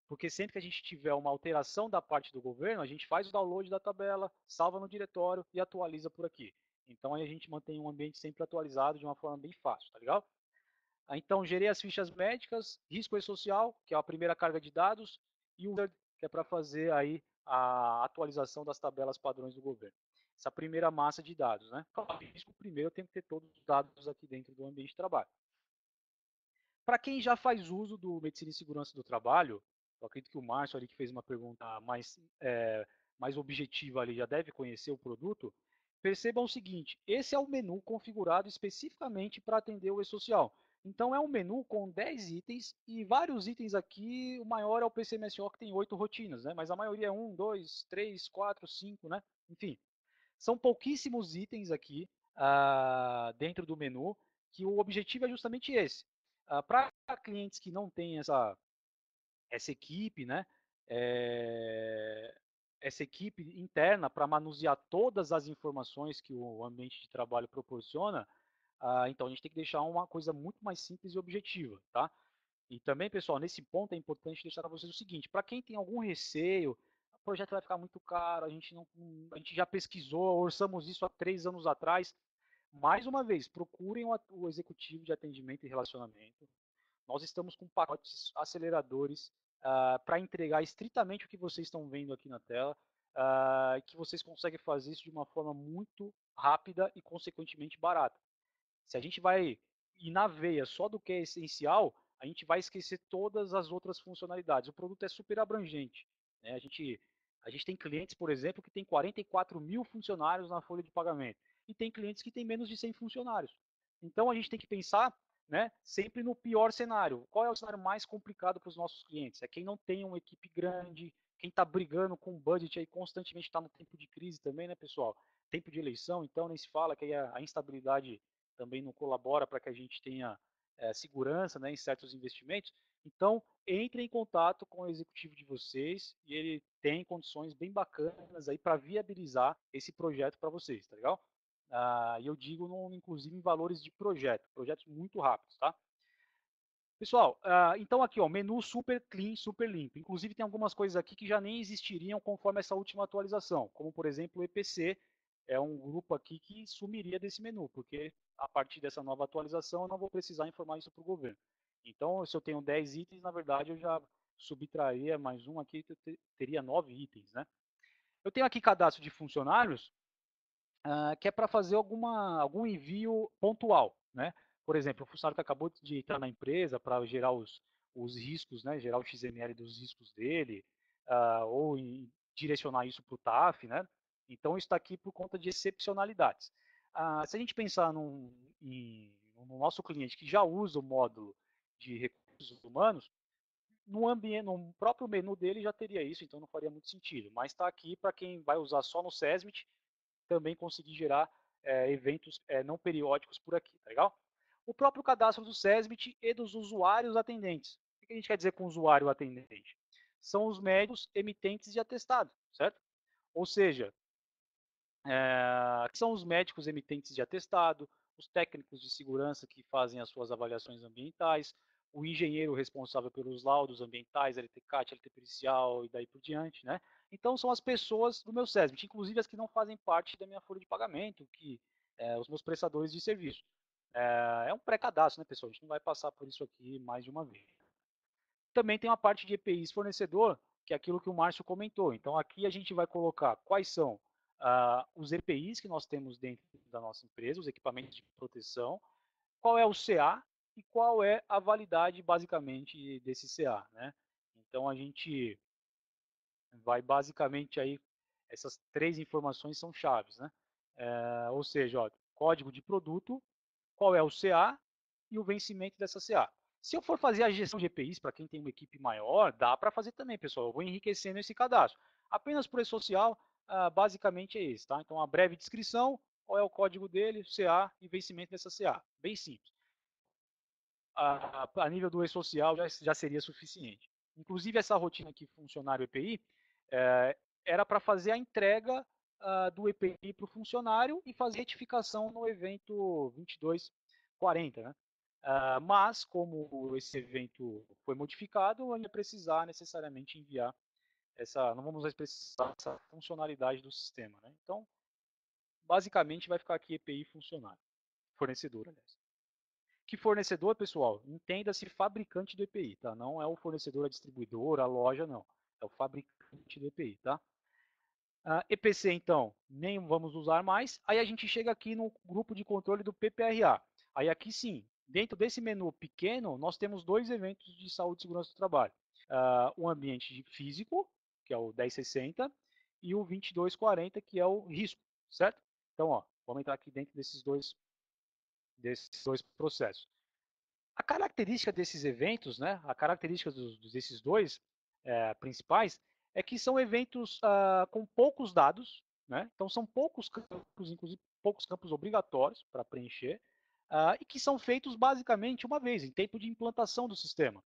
porque sempre que a gente tiver uma alteração da parte do governo, a gente faz o download da tabela, salva no diretório e atualiza por aqui. Então aí a gente mantém um ambiente sempre atualizado de uma forma bem fácil, tá legal? Então gerei as fichas médicas, risco e social, que é a primeira carga de dados, e o wizard, que é para fazer aí a atualização das tabelas padrões do governo. Essa primeira massa de dados, né? Claro, primeiro eu tenho que ter todos os dados aqui dentro do ambiente de trabalho. Para quem já faz uso do Medicina e Segurança do Trabalho, eu acredito que o Márcio ali que fez uma pergunta mais objetiva ali já deve conhecer o produto, percebam o seguinte, esse é o menu configurado especificamente para atender o e-social. Então é um menu com 10 itens e vários itens aqui, o maior é o PCMSO que tem 8 rotinas, né? Mas a maioria é 1, 2, 3, 4, 5, né? Enfim, são pouquíssimos itens aqui dentro do menu, que o objetivo é justamente esse. Para clientes que não têm essa equipe, né, essa equipe interna para manusear todas as informações que o ambiente de trabalho proporciona, então a gente tem que deixar uma coisa muito mais simples e objetiva, tá? E também, pessoal, nesse ponto é importante deixar para vocês o seguinte: para quem tem algum receio, o projeto vai ficar muito caro, a gente já pesquisou, orçamos isso há 3 anos atrás. Mais uma vez, procurem o executivo de atendimento e relacionamento. Nós estamos com pacotes aceleradores para entregar estritamente o que vocês estão vendo aqui na tela, que vocês conseguem fazer isso de uma forma muito rápida e, consequentemente, barata. Se a gente vai ir na veia só do que é essencial, a gente vai esquecer todas as outras funcionalidades. O produto é super abrangente, né? A gente tem clientes, por exemplo, que tem 44 mil funcionários na folha de pagamento. E tem clientes que têm menos de 100 funcionários. Então a gente tem que pensar, né, sempre no pior cenário. Qual é o cenário mais complicado para os nossos clientes? É quem não tem uma equipe grande, quem está brigando com o budget aí constantemente está no tempo de crise também, né, pessoal? Tempo de eleição, então nem se fala que aí a instabilidade também não colabora para que a gente tenha segurança, né, em certos investimentos. Então, entre em contato com o executivo de vocês e ele tem condições bem bacanas aí para viabilizar esse projeto para vocês, tá legal? E eu digo, inclusive, em valores de projetos muito rápidos, tá? Pessoal, então aqui, ó, menu super clean, super limpo. Inclusive tem algumas coisas aqui que já nem existiriam conforme essa última atualização, como por exemplo o EPC, é um grupo aqui que sumiria desse menu, porque a partir dessa nova atualização eu não vou precisar informar isso para o governo. Então, se eu tenho 10 itens, na verdade eu já subtraía mais um aqui, que eu teria 9 itens, né? Eu tenho aqui cadastro de funcionários, que é para fazer algum envio pontual, né? Por exemplo, o funcionário que acabou de entrar na empresa para gerar os riscos, né? Gerar o XML dos riscos dele, ou direcionar isso para o TAF, né? Então, isso está aqui por conta de excepcionalidades. Se a gente pensar no nosso cliente que já usa o módulo de recursos humanos, no próprio menu dele já teria isso, então não faria muito sentido. Mas está aqui para quem vai usar só no SESMIT, também conseguir gerar eventos não periódicos por aqui, tá legal? O próprio cadastro do SESMIT e dos usuários atendentes. O que a gente quer dizer com usuário atendente? São os médicos emitentes de atestado, certo? Ou seja, são os médicos emitentes de atestado, os técnicos de segurança que fazem as suas avaliações ambientais, o engenheiro responsável pelos laudos ambientais, LTCAT, LT pericial e daí por diante, né? Então são as pessoas do meu SESMIT, inclusive as que não fazem parte da minha folha de pagamento, os meus prestadores de serviço. É um pré-cadastro, né, pessoal? A gente não vai passar por isso aqui mais de uma vez. Também tem uma parte de EPIs fornecedor, que é aquilo que o Márcio comentou. Então aqui a gente vai colocar quais são os EPIs que nós temos dentro da nossa empresa, os equipamentos de proteção, qual é o CA e qual é a validade, basicamente, desse CA, né? Então a gente vai basicamente aí, essas três informações são chaves, né? Ou seja, ó, código de produto, qual é o CA e o vencimento dessa CA. Se eu for fazer a gestão de EPIs para quem tem uma equipe maior, dá para fazer também, pessoal. Eu vou enriquecendo esse cadastro. Apenas por esse social, basicamente é esse, tá? Então, uma breve descrição, qual é o código dele, CA e vencimento dessa CA. Bem simples. A nível do e-social já seria suficiente. Inclusive, essa rotina aqui, funcionário EPI, era para fazer a entrega do EPI para o funcionário e fazer retificação no evento 2240, né? Mas, como esse evento foi modificado, a gente vai precisar necessariamente enviar não vamos mais precisar dessa funcionalidade do sistema, né? Então, basicamente, vai ficar aqui EPI funcionário, fornecedor, aliás. Que fornecedor, pessoal? Entenda-se fabricante do EPI, tá? Não é o fornecedor, a distribuidora, a loja, não. É o fabricante do EPI, tá? EPC, então, nem vamos usar mais. Aí a gente chega aqui no grupo de controle do PPRA. Aí aqui sim, dentro desse menu pequeno, nós temos dois eventos de saúde e segurança do trabalho. O ambiente físico, que é o 1060, e o 2240, que é o risco, certo? Então, ó, vamos entrar aqui dentro desses dois processos. A característica desses eventos, né, a característica desses dois principais, é que são eventos com poucos dados, né, então são poucos campos, inclusive poucos campos obrigatórios para preencher, e que são feitos basicamente uma vez, em tempo de implantação do sistema.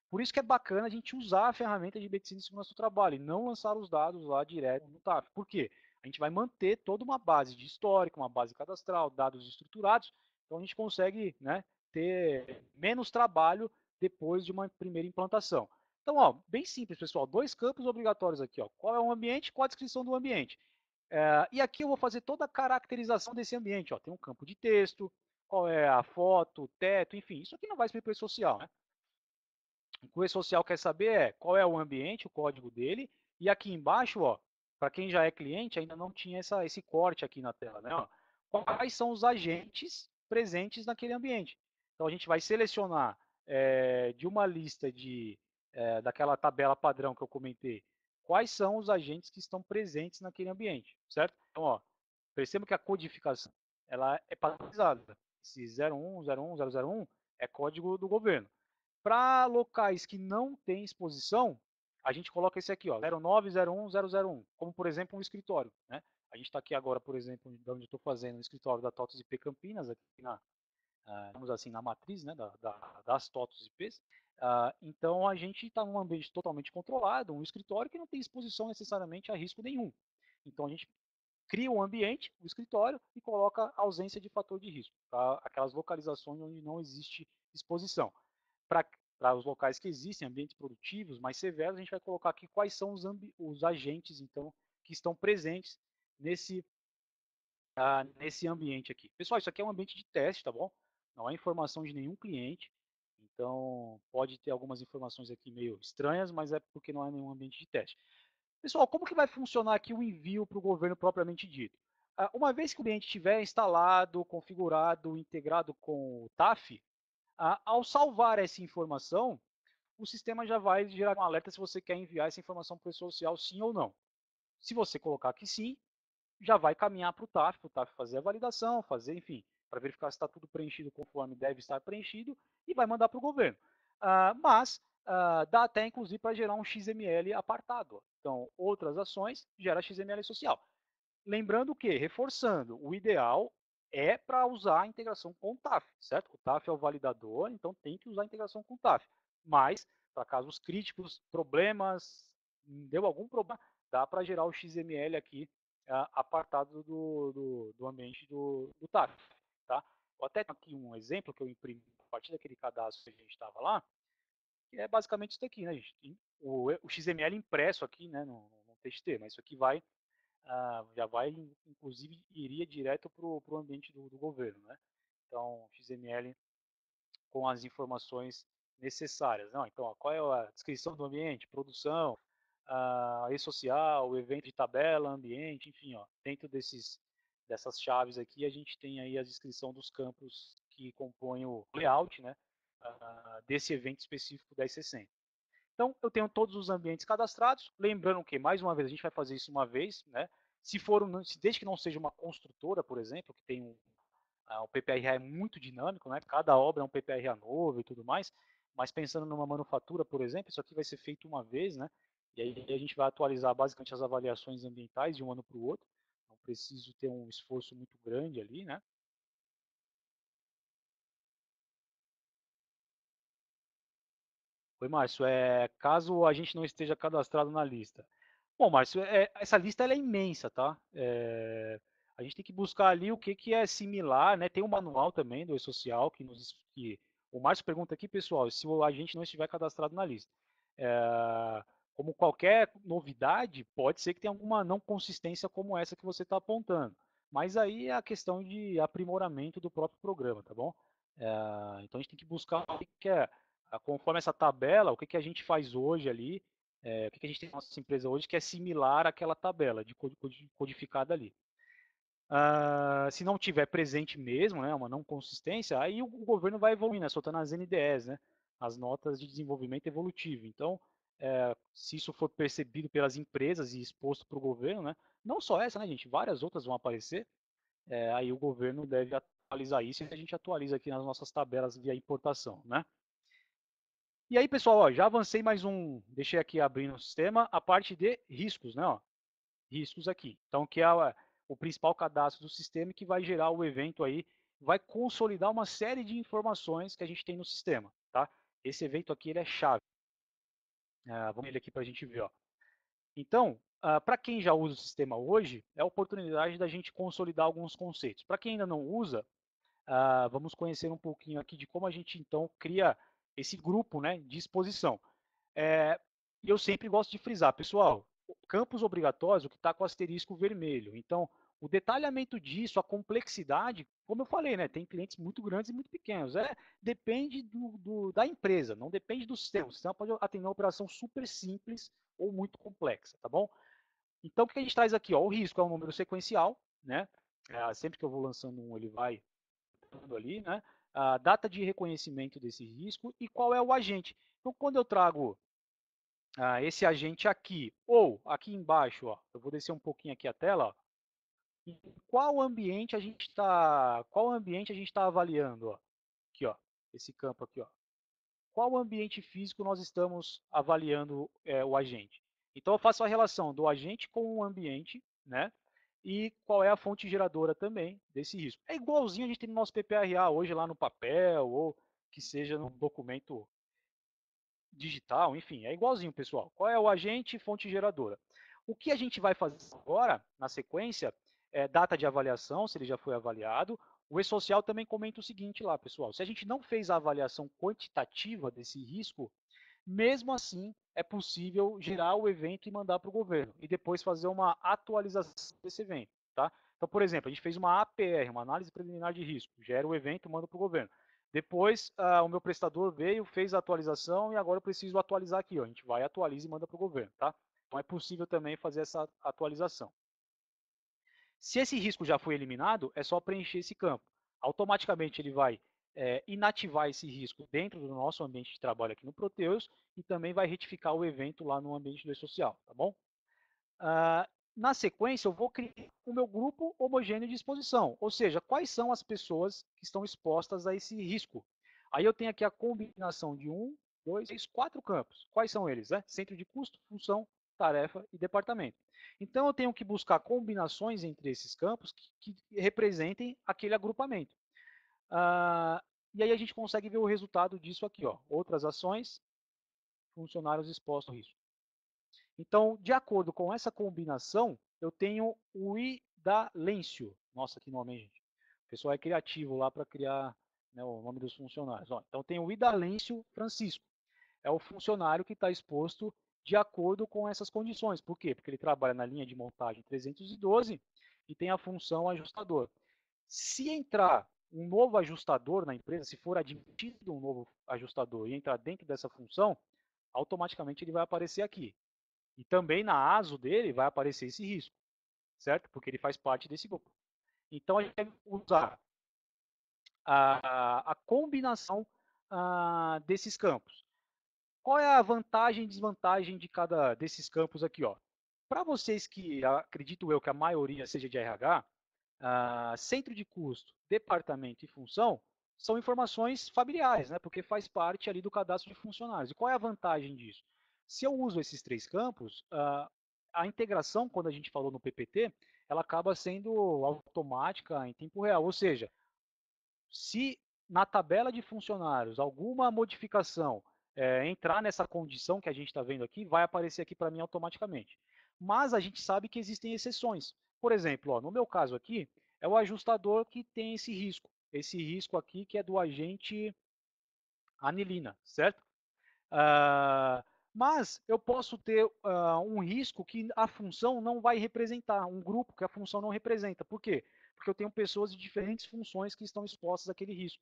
Por isso que é bacana a gente usar a ferramenta de medicina e segurança do trabalho e não lançar os dados lá direto no TAF. Por quê? A gente vai manter toda uma base de histórico, uma base cadastral, dados estruturados, então a gente consegue, né, ter menos trabalho depois de uma primeira implantação. Então, ó, bem simples, pessoal, dois campos obrigatórios aqui, ó. Qual é o ambiente, qual a descrição do ambiente. E aqui eu vou fazer toda a caracterização desse ambiente, ó. Tem um campo de texto, qual é a foto, o teto, enfim, isso aqui não vai ser para o social, né? O que o e-social quer saber é qual é o ambiente, o código dele, e aqui embaixo, ó, para quem já é cliente, ainda não tinha esse corte aqui na tela, né? Ó, quais são os agentes presentes naquele ambiente. Então a gente vai selecionar de uma lista daquela tabela padrão que eu comentei, quais são os agentes que estão presentes naquele ambiente, certo? Então, ó, perceba que a codificação ela é padronizada. Esse 01, 01, 001 é código do governo. Para locais que não têm exposição, a gente coloca esse aqui, ó, 09, 01, 001, como por exemplo um escritório, né? A gente está aqui agora, por exemplo, de onde eu estou fazendo, no escritório da TOTS IP Campinas, aqui digamos assim, na matriz, né, das TOTOS IPs. Então a gente está num ambiente totalmente controlado, um escritório que não tem exposição necessariamente a risco nenhum. Então a gente cria um ambiente, o escritório, e coloca ausência de fator de risco, para aquelas localizações onde não existe exposição. Para os locais que existem, ambientes produtivos mais severos, a gente vai colocar aqui quais são os agentes, então, que estão presentes nesse, nesse ambiente aqui. Pessoal, isso aqui é um ambiente de teste, tá bom? Não é informação de nenhum cliente, então pode ter algumas informações aqui meio estranhas, mas é porque não é nenhum ambiente de teste. Pessoal, como que vai funcionar aqui o envio para o governo propriamente dito? Uma vez que o ambiente estiver instalado, configurado, integrado com o TAF, ao salvar essa informação, o sistema já vai gerar um alerta se você quer enviar essa informação para o social, sim ou não. Se você colocar que sim, já vai caminhar para o TAF fazer a validação, fazer, enfim, para verificar se está tudo preenchido conforme deve estar preenchido e vai mandar para o governo. Mas dá até, inclusive, para gerar um XML apartado. Então, outras ações gera XML social. Lembrando que, reforçando, o ideal é para usar a integração com o TAF, certo? O TAF é o validador, então tem que usar a integração com o TAF. Mas, para casos críticos, problemas, deu algum problema, dá para gerar o XML aqui apartado do ambiente do TAF. Tá? Vou até aqui um exemplo que eu imprimi a partir daquele cadastro que a gente estava lá, que é basicamente isso aqui, né, gente? O XML impresso aqui, né, no TXT, mas isso aqui vai já vai, inclusive, iria direto para o ambiente do governo, né? Então, XML com as informações necessárias. Não, então, ó, qual é a descrição do ambiente, produção, e-social, evento de tabela, ambiente, enfim, ó, dentro dessas chaves aqui, a gente tem aí a descrição dos campos que compõem o layout, né, desse evento específico 1060. Então, eu tenho todos os ambientes cadastrados. Lembrando que, mais uma vez, a gente vai fazer isso uma vez, né? Se for, desde que não seja uma construtora, por exemplo, que tem o PPRA é muito dinâmico, né? Cada obra é um PPRA novo e tudo mais. Mas pensando numa manufatura, por exemplo, isso aqui vai ser feito uma vez, né? E aí a gente vai atualizar basicamente as avaliações ambientais de um ano para o outro. Não preciso ter um esforço muito grande ali, né? Oi, Márcio, caso a gente não esteja cadastrado na lista. Bom, Márcio, essa lista ela é imensa, tá? A gente tem que buscar ali o que, que é similar, né? Tem um manual também do E-Social que o Márcio pergunta aqui, pessoal, se a gente não estiver cadastrado na lista. Como qualquer novidade, pode ser que tenha alguma não consistência como essa que você está apontando. Mas aí é a questão de aprimoramento do próprio programa, tá bom? Então a gente tem que buscar o que, que é conforme essa tabela, o que, que a gente faz hoje ali, o que, que a gente tem na nossa empresa hoje que é similar àquela tabela de codificada ali. Se não tiver presente mesmo, né, uma não consistência, aí o governo vai evoluindo, né, soltando as NDEs, né, as notas de desenvolvimento evolutivo. Então, se isso for percebido pelas empresas e exposto para o governo, né, não só essa, né, gente, várias outras vão aparecer, aí o governo deve atualizar isso e a gente atualiza aqui nas nossas tabelas via importação, né? E aí, pessoal, ó, já avancei mais deixei aqui abrindo o sistema, a parte de riscos, né? Ó, riscos aqui. Então, que é o principal cadastro do sistema que vai gerar o evento aí, vai consolidar uma série de informações que a gente tem no sistema, tá? Esse evento aqui ele é chave. Vamos ver ele aqui para a gente ver, ó. Então, para quem já usa o sistema hoje, é a oportunidade da gente consolidar alguns conceitos. Para quem ainda não usa, vamos conhecer um pouquinho aqui de como a gente então cria esse grupo, né, de exposição. E eu sempre gosto de frisar, pessoal, campos obrigatórios, o que está com asterisco vermelho. Então, o detalhamento disso, a complexidade, como eu falei, né, tem clientes muito grandes e muito pequenos. Depende da empresa, não depende do sistema. O sistema pode atender uma operação super simples ou muito complexa, tá bom? Então, o que a gente traz aqui? Ó, o risco é um número sequencial, né? Sempre que eu vou lançando ele vai ali, né? A data de reconhecimento desse risco e qual é o agente. Então, quando eu trago esse agente aqui, ou aqui embaixo, ó, eu vou descer um pouquinho aqui a tela, ó, em qual ambiente a gente está avaliando, ó, aqui, ó, esse campo aqui, ó. Qual ambiente físico nós estamos avaliando o agente? Então eu faço a relação do agente com o ambiente, né? e qual é a fonte geradora também desse risco. É igualzinho a gente tem no nosso PPRA hoje lá no papel, ou que seja no documento digital, enfim, é igualzinho, pessoal. Qual é o agente e fonte geradora? O que a gente vai fazer agora, na sequência, é data de avaliação, se ele já foi avaliado. O E-Social também comenta o seguinte lá, pessoal, se a gente não fez a avaliação quantitativa desse risco, mesmo assim, é possível gerar o evento e mandar para o governo, e depois fazer uma atualização desse evento. Tá? Então, por exemplo, a gente fez uma APR, uma análise preliminar de risco, gera o evento e manda para o governo. Depois, o meu prestador veio, fez a atualização e agora eu preciso atualizar aqui. Ó. A gente vai, atualiza e manda para o governo. Tá? Então, é possível também fazer essa atualização. Se esse risco já foi eliminado, é só preencher esse campo. Automaticamente ele vai inativar esse risco dentro do nosso ambiente de trabalho aqui no Proteus e também vai retificar o evento lá no ambiente do e-social, tá bom? Na sequência, eu vou criar o meu grupo homogêneo de exposição, ou seja, quais são as pessoas que estão expostas a esse risco. Aí eu tenho aqui a combinação de 1, 2, 3, 4 campos. Quais são eles? Centro de custo, função, tarefa e departamento. Então eu tenho que buscar combinações entre esses campos que representem aquele agrupamento. E aí a gente consegue ver o resultado disso aqui, ó. Outras ações, funcionários expostos ao risco. Então, de acordo com essa combinação, eu tenho o idalêncio. Nossa, que nome, hein, gente? O pessoal é criativo lá para criar, né, o nome dos funcionários. Ó, então, tem o idalêncio Francisco. É o funcionário que está exposto de acordo com essas condições. Por quê? Porque ele trabalha na linha de montagem 312 e tem a função ajustador. Se entrar um novo ajustador na empresa, se for admitido um novo ajustador e entrar dentro dessa função, automaticamente ele vai aparecer aqui. E também na ASO dele vai aparecer esse risco, certo? Porque ele faz parte desse grupo. Então a gente vai usar a combinação desses campos. Qual é a vantagem e desvantagem de cada desses campos aqui? Para vocês que acredito eu que a maioria seja de RH, centro de custo, departamento e função são informações familiares, né? Porque faz parte ali do cadastro de funcionários. E qual é a vantagem disso? Se eu uso esses três campos, a integração, quando a gente falou no PPT, ela acaba sendo automática em tempo real. Ou seja, se na tabela de funcionários alguma modificação entrar nessa condição que a gente está vendo aqui, vai aparecer aqui para mim automaticamente. Mas a gente sabe que existem exceções. Por exemplo, no meu caso aqui, é o ajustador que tem esse risco. Esse risco aqui que é do agente anilina, certo? Mas eu posso ter um risco que a função não vai representar, um grupo que a função não representa. Por quê? Porque eu tenho pessoas de diferentes funções que estão expostas àquele risco.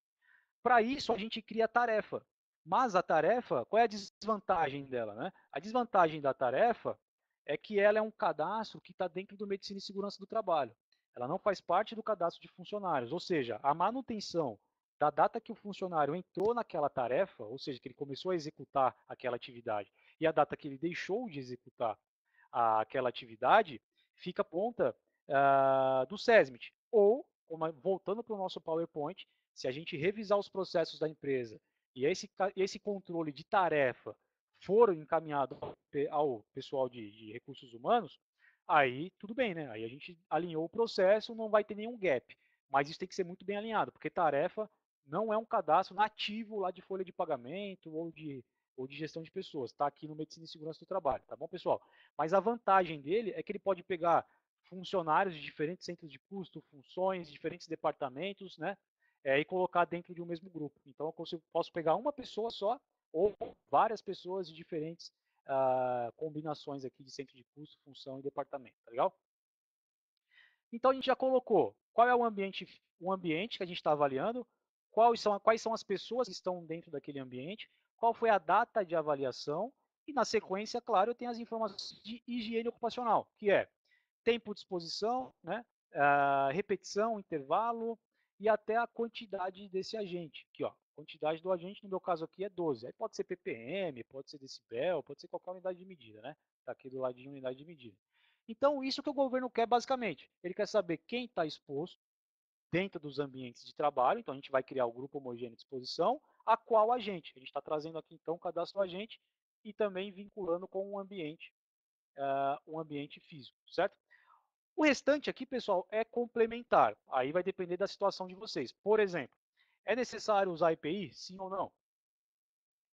Para isso, a gente cria a tarefa. Mas a tarefa, qual é a desvantagem dela? Né? A desvantagem da tarefa é que ela é um cadastro que está dentro do Medicina e Segurança do Trabalho. Ela não faz parte do cadastro de funcionários, ou seja, a manutenção da data que o funcionário entrou naquela tarefa, ou seja, que ele começou a executar aquela atividade, e a data que ele deixou de executar aquela atividade, fica ponta do SESMIT. Ou, voltando para o nosso PowerPoint, se a gente revisar os processos da empresa e esse controle de tarefa for encaminhado ao pessoal de recursos humanos, aí tudo bem, né? Aí a gente alinhou o processo, não vai ter nenhum gap. Mas isso tem que ser muito bem alinhado, porque tarefa não é um cadastro nativo lá de folha de pagamento ou de gestão de pessoas. Está aqui no Medicina e Segurança do Trabalho, tá bom, pessoal? Mas a vantagem dele é que ele pode pegar funcionários de diferentes centros de custo, funções, diferentes departamentos, né? E colocar dentro de um mesmo grupo. Então eu posso pegar uma pessoa só ou várias pessoas de diferentes combinações aqui de centro de custo, função e departamento, tá legal? Então a gente já colocou qual é o ambiente que a gente está avaliando, quais são as pessoas que estão dentro daquele ambiente, qual foi a data de avaliação, e na sequência, claro, eu tenho as informações de higiene ocupacional, que é tempo de exposição, né, repetição, intervalo e até a quantidade desse agente. Aqui, ó, quantidade do agente, no meu caso aqui é 12. Aí pode ser ppm, pode ser decibel, pode ser qualquer unidade de medida, né? Está aqui do lado de unidade de medida. Então, isso que o governo quer basicamente. Ele quer saber quem está exposto dentro dos ambientes de trabalho. Então, a gente vai criar o grupo homogêneo de exposição, a qual agente. A gente está trazendo aqui, então, o cadastro agente e também vinculando com um ambiente físico, certo? O restante aqui, pessoal, é complementar. Aí vai depender da situação de vocês. Por exemplo, é necessário usar IPI? Sim ou não?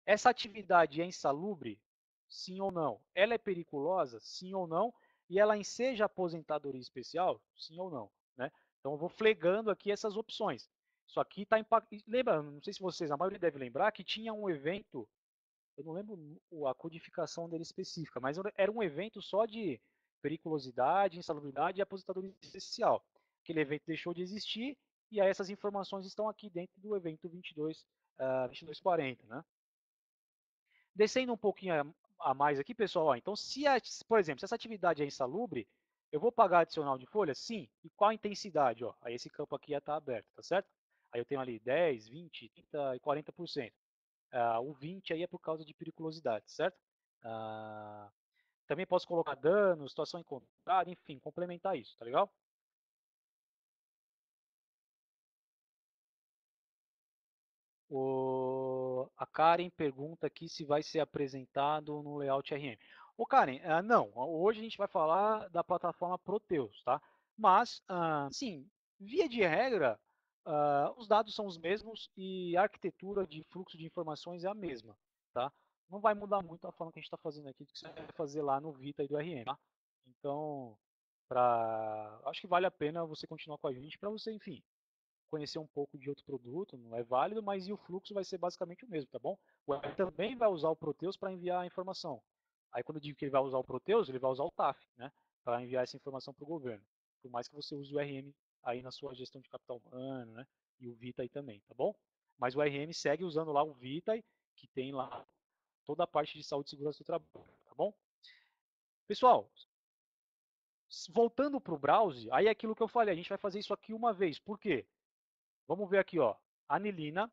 Essa atividade é insalubre? Sim ou não? Ela é periculosa? Sim ou não? E ela enseja aposentadoria especial? Sim ou não? Né? Então eu vou flegando aqui essas opções. Isso aqui está impactando. Lembra, não sei se vocês, a maioria deve lembrar, que tinha um evento, eu não lembro a codificação dele específica, mas era um evento só de periculosidade, insalubridade e aposentadoria especial. Aquele evento deixou de existir e aí essas informações estão aqui dentro do evento 2240, né? Descendo um pouquinho a mais aqui, pessoal, ó, então por exemplo, se essa atividade é insalubre, eu vou pagar adicional de folha? Sim. E qual a intensidade? Ó? Aí esse campo aqui já está aberto, tá certo? Aí eu tenho ali 10, 20, 30 e 40%. O 20 aí é por causa de periculosidade, certo? Também posso colocar dano, situação encontrada, enfim, complementar isso, tá legal? A Karen pergunta aqui se vai ser apresentado no layout RM. Ô Karen, não, hoje a gente vai falar da plataforma Proteus, tá? Mas, sim, via de regra, os dados são os mesmos e a arquitetura de fluxo de informações é a mesma, tá? Não vai mudar muito a forma que a gente está fazendo aqui, do que você vai fazer lá no Vita e do RM, tá? Então, acho que vale a pena você continuar com a gente para você, enfim, conhecer um pouco de outro produto, não é válido, mas e o fluxo vai ser basicamente o mesmo, tá bom? O web também vai usar o Proteus para enviar a informação. Aí quando eu digo que ele vai usar o Proteus, ele vai usar o TAF, né? Para enviar essa informação para o governo. Por mais que você use o RM aí na sua gestão de capital humano, né? E o Vita aí também, tá bom? Mas o RM segue usando lá o Vita, que tem lá toda a parte de saúde e segurança do trabalho, tá bom? Pessoal, voltando para o browse, aí é aquilo que eu falei, a gente vai fazer isso aqui uma vez. Por quê? Vamos ver aqui, ó. Anilina,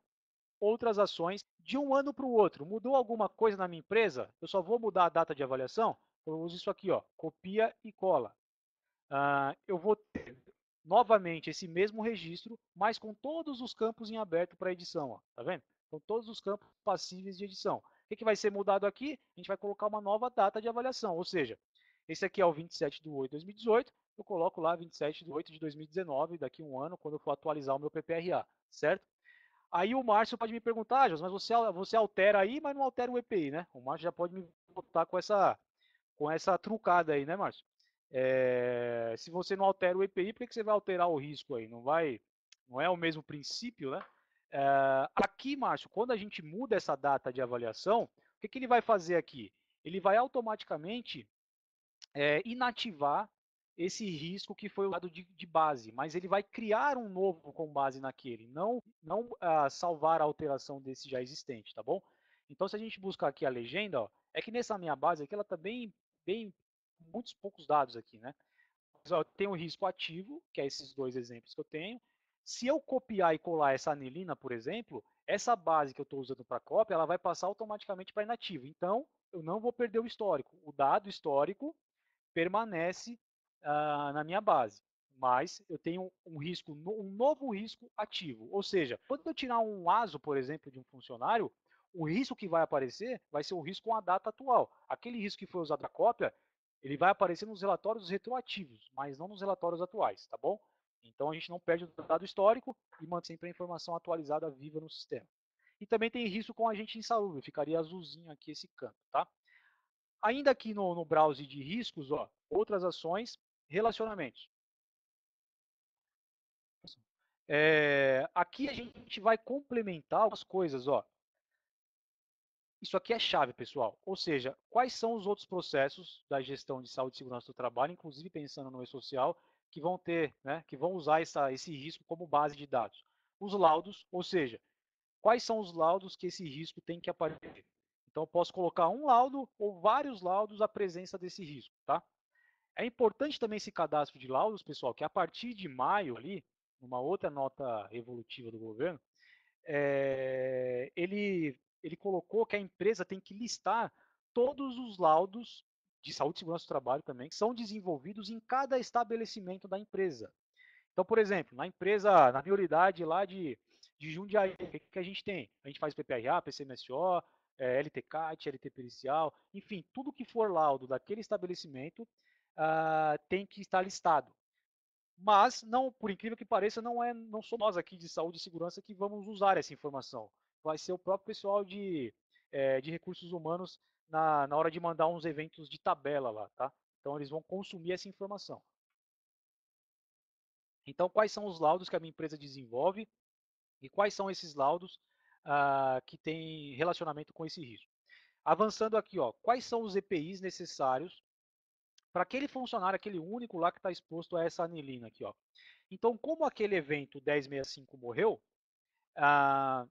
outras ações, de um ano para o outro. Mudou alguma coisa na minha empresa? Eu só vou mudar a data de avaliação? Eu uso isso aqui, ó, copia e cola. Eu vou ter novamente esse mesmo registro, mas com todos os campos em aberto para edição. Ó, tá vendo? Com todos os campos passíveis de edição. O que vai ser mudado aqui? A gente vai colocar uma nova data de avaliação, ou seja, esse aqui é o 27 de 8 de 2018, eu coloco lá 27 de 8 de 2019, daqui a um ano, quando eu for atualizar o meu PPRA, certo? Aí o Márcio pode me perguntar, mas você altera aí, mas não altera o EPI, né? O Márcio já pode me botar com essa trucada aí, né, Márcio? Se você não altera o EPI, por que você vai alterar o risco aí? Não é o mesmo princípio, né? Aqui, Márcio, quando a gente muda essa data de avaliação, o que ele vai fazer aqui? Ele vai automaticamente inativar esse risco que foi usado de base, mas ele vai criar um novo com base naquele, não salvar a alteração desse já existente, tá bom? Então, se a gente buscar aqui a legenda, ó, é que nessa minha base aqui, ela está bem, muitos poucos dados aqui, né? Mas, ó, eu tenho o risco ativo, que é esses dois exemplos que eu tenho. Se eu copiar e colar essa anilina, por exemplo, essa base que eu estou usando para cópia, ela vai passar automaticamente para inativo. Então, eu não vou perder o histórico. O dado histórico permanece na minha base. Mas eu tenho um novo risco ativo. Ou seja, quando eu tirar um ASO, por exemplo, de um funcionário, o risco que vai aparecer vai ser o risco com a data atual. Aquele risco que foi usado na cópia, ele vai aparecer nos relatórios retroativos, mas não nos relatórios atuais, tá bom? Então a gente não perde o dado histórico e mantém sempre a informação atualizada viva no sistema. E também tem risco com agente insalubre, ficaria azulzinho aqui esse canto, tá? Ainda aqui no browser de riscos, ó, outras ações, relacionamentos. Aqui a gente vai complementar algumas coisas. Ó. Isso aqui é chave, pessoal. Ou seja, quais são os outros processos da gestão de saúde e segurança do trabalho, inclusive pensando no e-social, que vão ter, né, que vão usar esse risco como base de dados? Os laudos, ou seja, quais são os laudos que esse risco tem que aparecer? Então, eu posso colocar um laudo ou vários laudos à presença desse risco, tá? É importante também esse cadastro de laudos, pessoal, que a partir de maio ali, numa outra nota evolutiva do governo, ele colocou que a empresa tem que listar todos os laudos de saúde e segurança do trabalho também, que são desenvolvidos em cada estabelecimento da empresa. Então, por exemplo, na empresa, na prioridade lá de Jundiaí, o que a gente tem? A gente faz PPRA, PCMSO, LTCAT, LT pericial, enfim, tudo que for laudo daquele estabelecimento, tem que estar listado. Mas, não, por incrível que pareça, não somos nós aqui de saúde e segurança que vamos usar essa informação. Vai ser o próprio pessoal de recursos humanos na hora de mandar uns eventos de tabela lá, tá? Então eles vão consumir essa informação. Então, quais são os laudos que a minha empresa desenvolve e quais são esses laudos que têm relacionamento com esse risco? Avançando aqui, ó, quais são os EPIs necessários para aquele funcionário, aquele único lá que está exposto a essa anilina aqui, ó. Então, como aquele evento 1065 morreu, a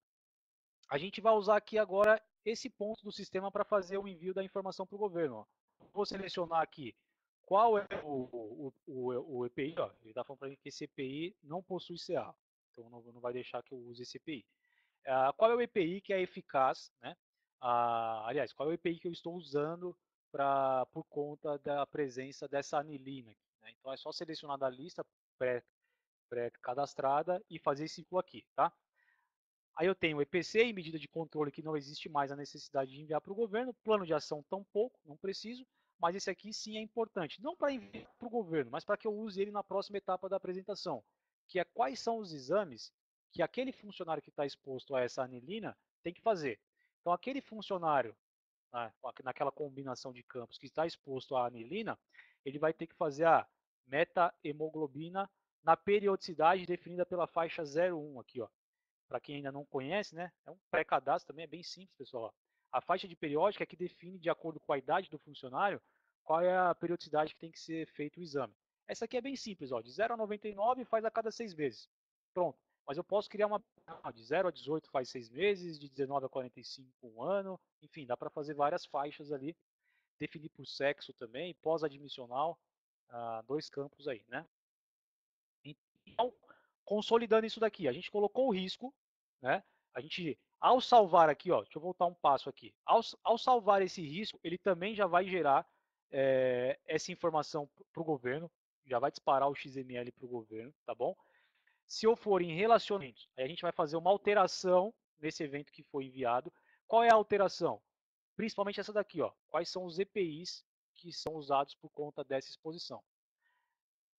gente vai usar aqui agora esse ponto do sistema para fazer o envio da informação para o governo. Ó. Vou selecionar aqui qual é o EPI. Ó. Ele está falando para mim que esse EPI não possui CA, então não vai deixar que eu use esse EPI. Qual é o EPI que é eficaz, né? Aliás, qual é o EPI que eu estou usando por conta da presença dessa anilina? Aqui, né? Então é só selecionar da lista pré-cadastrada e fazer esse ciclo aqui, tá? Aí eu tenho o EPC e medida de controle que não existe mais a necessidade de enviar para o governo, plano de ação tampouco, não preciso, mas esse aqui sim é importante, não para enviar para o governo, mas para que eu use ele na próxima etapa da apresentação, que é quais são os exames que aquele funcionário que está exposto a essa anilina tem que fazer. Então aquele funcionário, naquela combinação de campos que está exposto à anilina, ele vai ter que fazer a meta-hemoglobina na periodicidade definida pela faixa 01 aqui, ó. Para quem ainda não conhece, né? É um pré-cadastro também, é bem simples, pessoal. A faixa de periódica é que define, de acordo com a idade do funcionário, qual é a periodicidade que tem que ser feito o exame. Essa aqui é bem simples, ó, de 0 a 99 faz a cada 6 meses. Pronto. Mas eu posso criar uma de 0 a 18 faz 6 meses, de 19 a 45 um ano, enfim, dá para fazer várias faixas ali, definir por sexo também, pós-admissional, dois campos aí, né? Então, consolidando isso daqui, a gente colocou o risco, né? A gente, ao salvar aqui, ó, deixa eu voltar um passo aqui. Ao salvar esse risco, ele também já vai gerar essa informação para o governo, já vai disparar o XML para o governo, tá bom? Se eu for em relacionamentos, aí a gente vai fazer uma alteração nesse evento que foi enviado. Qual é a alteração? Principalmente essa daqui, ó. Quais são os EPIs que são usados por conta dessa exposição?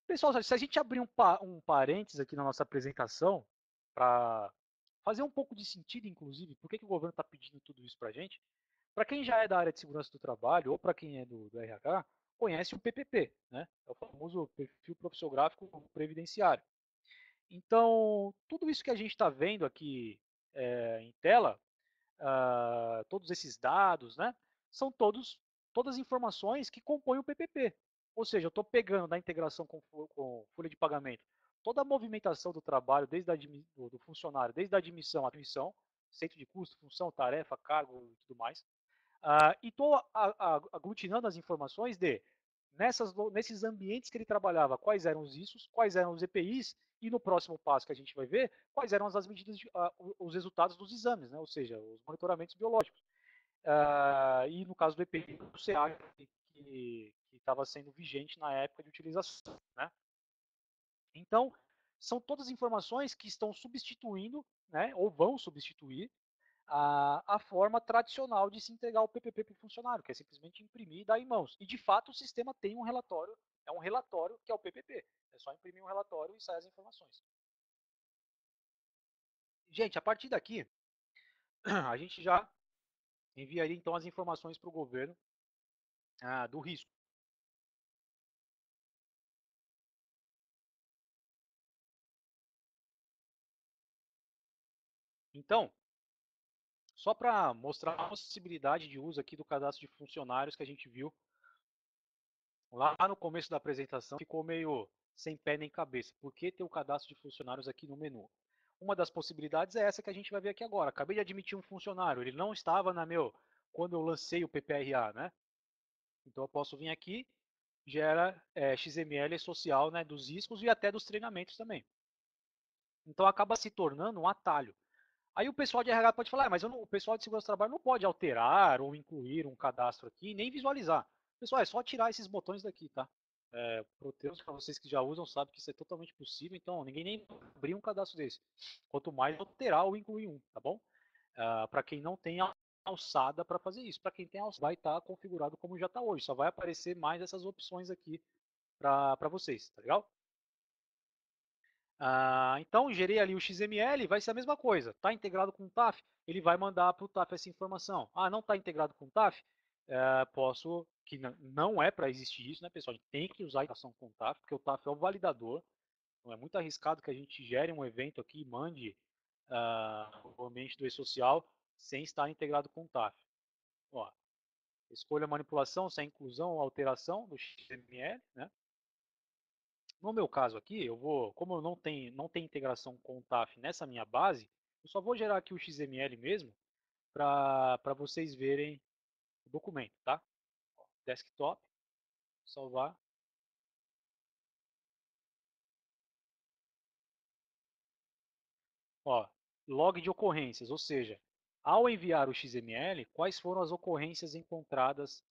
Pessoal, se a gente abrir um parênteses aqui na nossa apresentação, para fazer um pouco de sentido, inclusive, por que o governo está pedindo tudo isso para a gente, para quem já é da área de segurança do trabalho ou para quem é do RH, conhece o PPP, né? É o famoso perfil profissiográfico previdenciário. Então, tudo isso que a gente está vendo aqui em tela, todos esses dados, né, são todas informações que compõem o PPP. Ou seja, eu estou pegando da integração com folha de pagamento toda a movimentação do trabalho, do funcionário, desde a admissão à admissão, centro de custo, função, tarefa, cargo e tudo mais, e estou aglutinando as informações nesses ambientes que ele trabalhava, quais eram os ISOs, quais eram os EPIs, e no próximo passo que a gente vai ver, quais eram as medidas, os resultados dos exames, né? Ou seja, os monitoramentos biológicos. E no caso do EPI, o CA que estava sendo vigente na época de utilização. Né? Então, são todas informações que estão substituindo, né, ou vão substituir, a forma tradicional de se entregar o PPP para o funcionário, que é simplesmente imprimir e dar em mãos. E, de fato, o sistema tem um relatório, é um relatório que é o PPP. É só imprimir um relatório e sair as informações. Gente, a partir daqui, a gente já enviaria, então, as informações para o governo do risco. Então, só para mostrar a possibilidade de uso aqui do cadastro de funcionários que a gente viu lá no começo da apresentação, ficou meio sem pé nem cabeça. Por que ter o cadastro de funcionários aqui no menu? Uma das possibilidades é essa que a gente vai ver aqui agora. Acabei de admitir um funcionário, ele não estava quando eu lancei o PPRA, né? Então eu posso vir aqui, gera XML social, né, dos riscos e até dos treinamentos também. Então acaba se tornando um atalho. Aí o pessoal de RH pode falar, mas o pessoal de segurança do trabalho não pode alterar ou incluir um cadastro aqui, nem visualizar. Pessoal, é só tirar esses botões daqui, tá? Proteus, para vocês que já usam, sabem que isso é totalmente possível, então ninguém nem abrir um cadastro desse. Quanto mais alterar ou incluir um, tá bom? Para quem não tem alçada para fazer isso. Para quem tem alçada, vai estar configurado como já está hoje. Só vai aparecer mais essas opções aqui para vocês, tá legal? Então, gerei ali o XML, vai ser a mesma coisa. Está integrado com o TAF, ele vai mandar para o TAF essa informação. Não está integrado com o TAF? Posso, que não é para existir isso, né, pessoal? A gente tem que usar a integração com o TAF, porque o TAF é o validador. Então, é muito arriscado que a gente gere um evento aqui e mande o ambiente do e-social sem estar integrado com o TAF. Ó, escolha manipulação, sem inclusão ou alteração do XML, né? No meu caso aqui, como eu não tenho integração com o TAF nessa minha base, eu só vou gerar aqui o XML mesmo para vocês verem o documento, tá? Desktop, salvar. Ó, log de ocorrências, ou seja, ao enviar o XML, quais foram as ocorrências encontradas,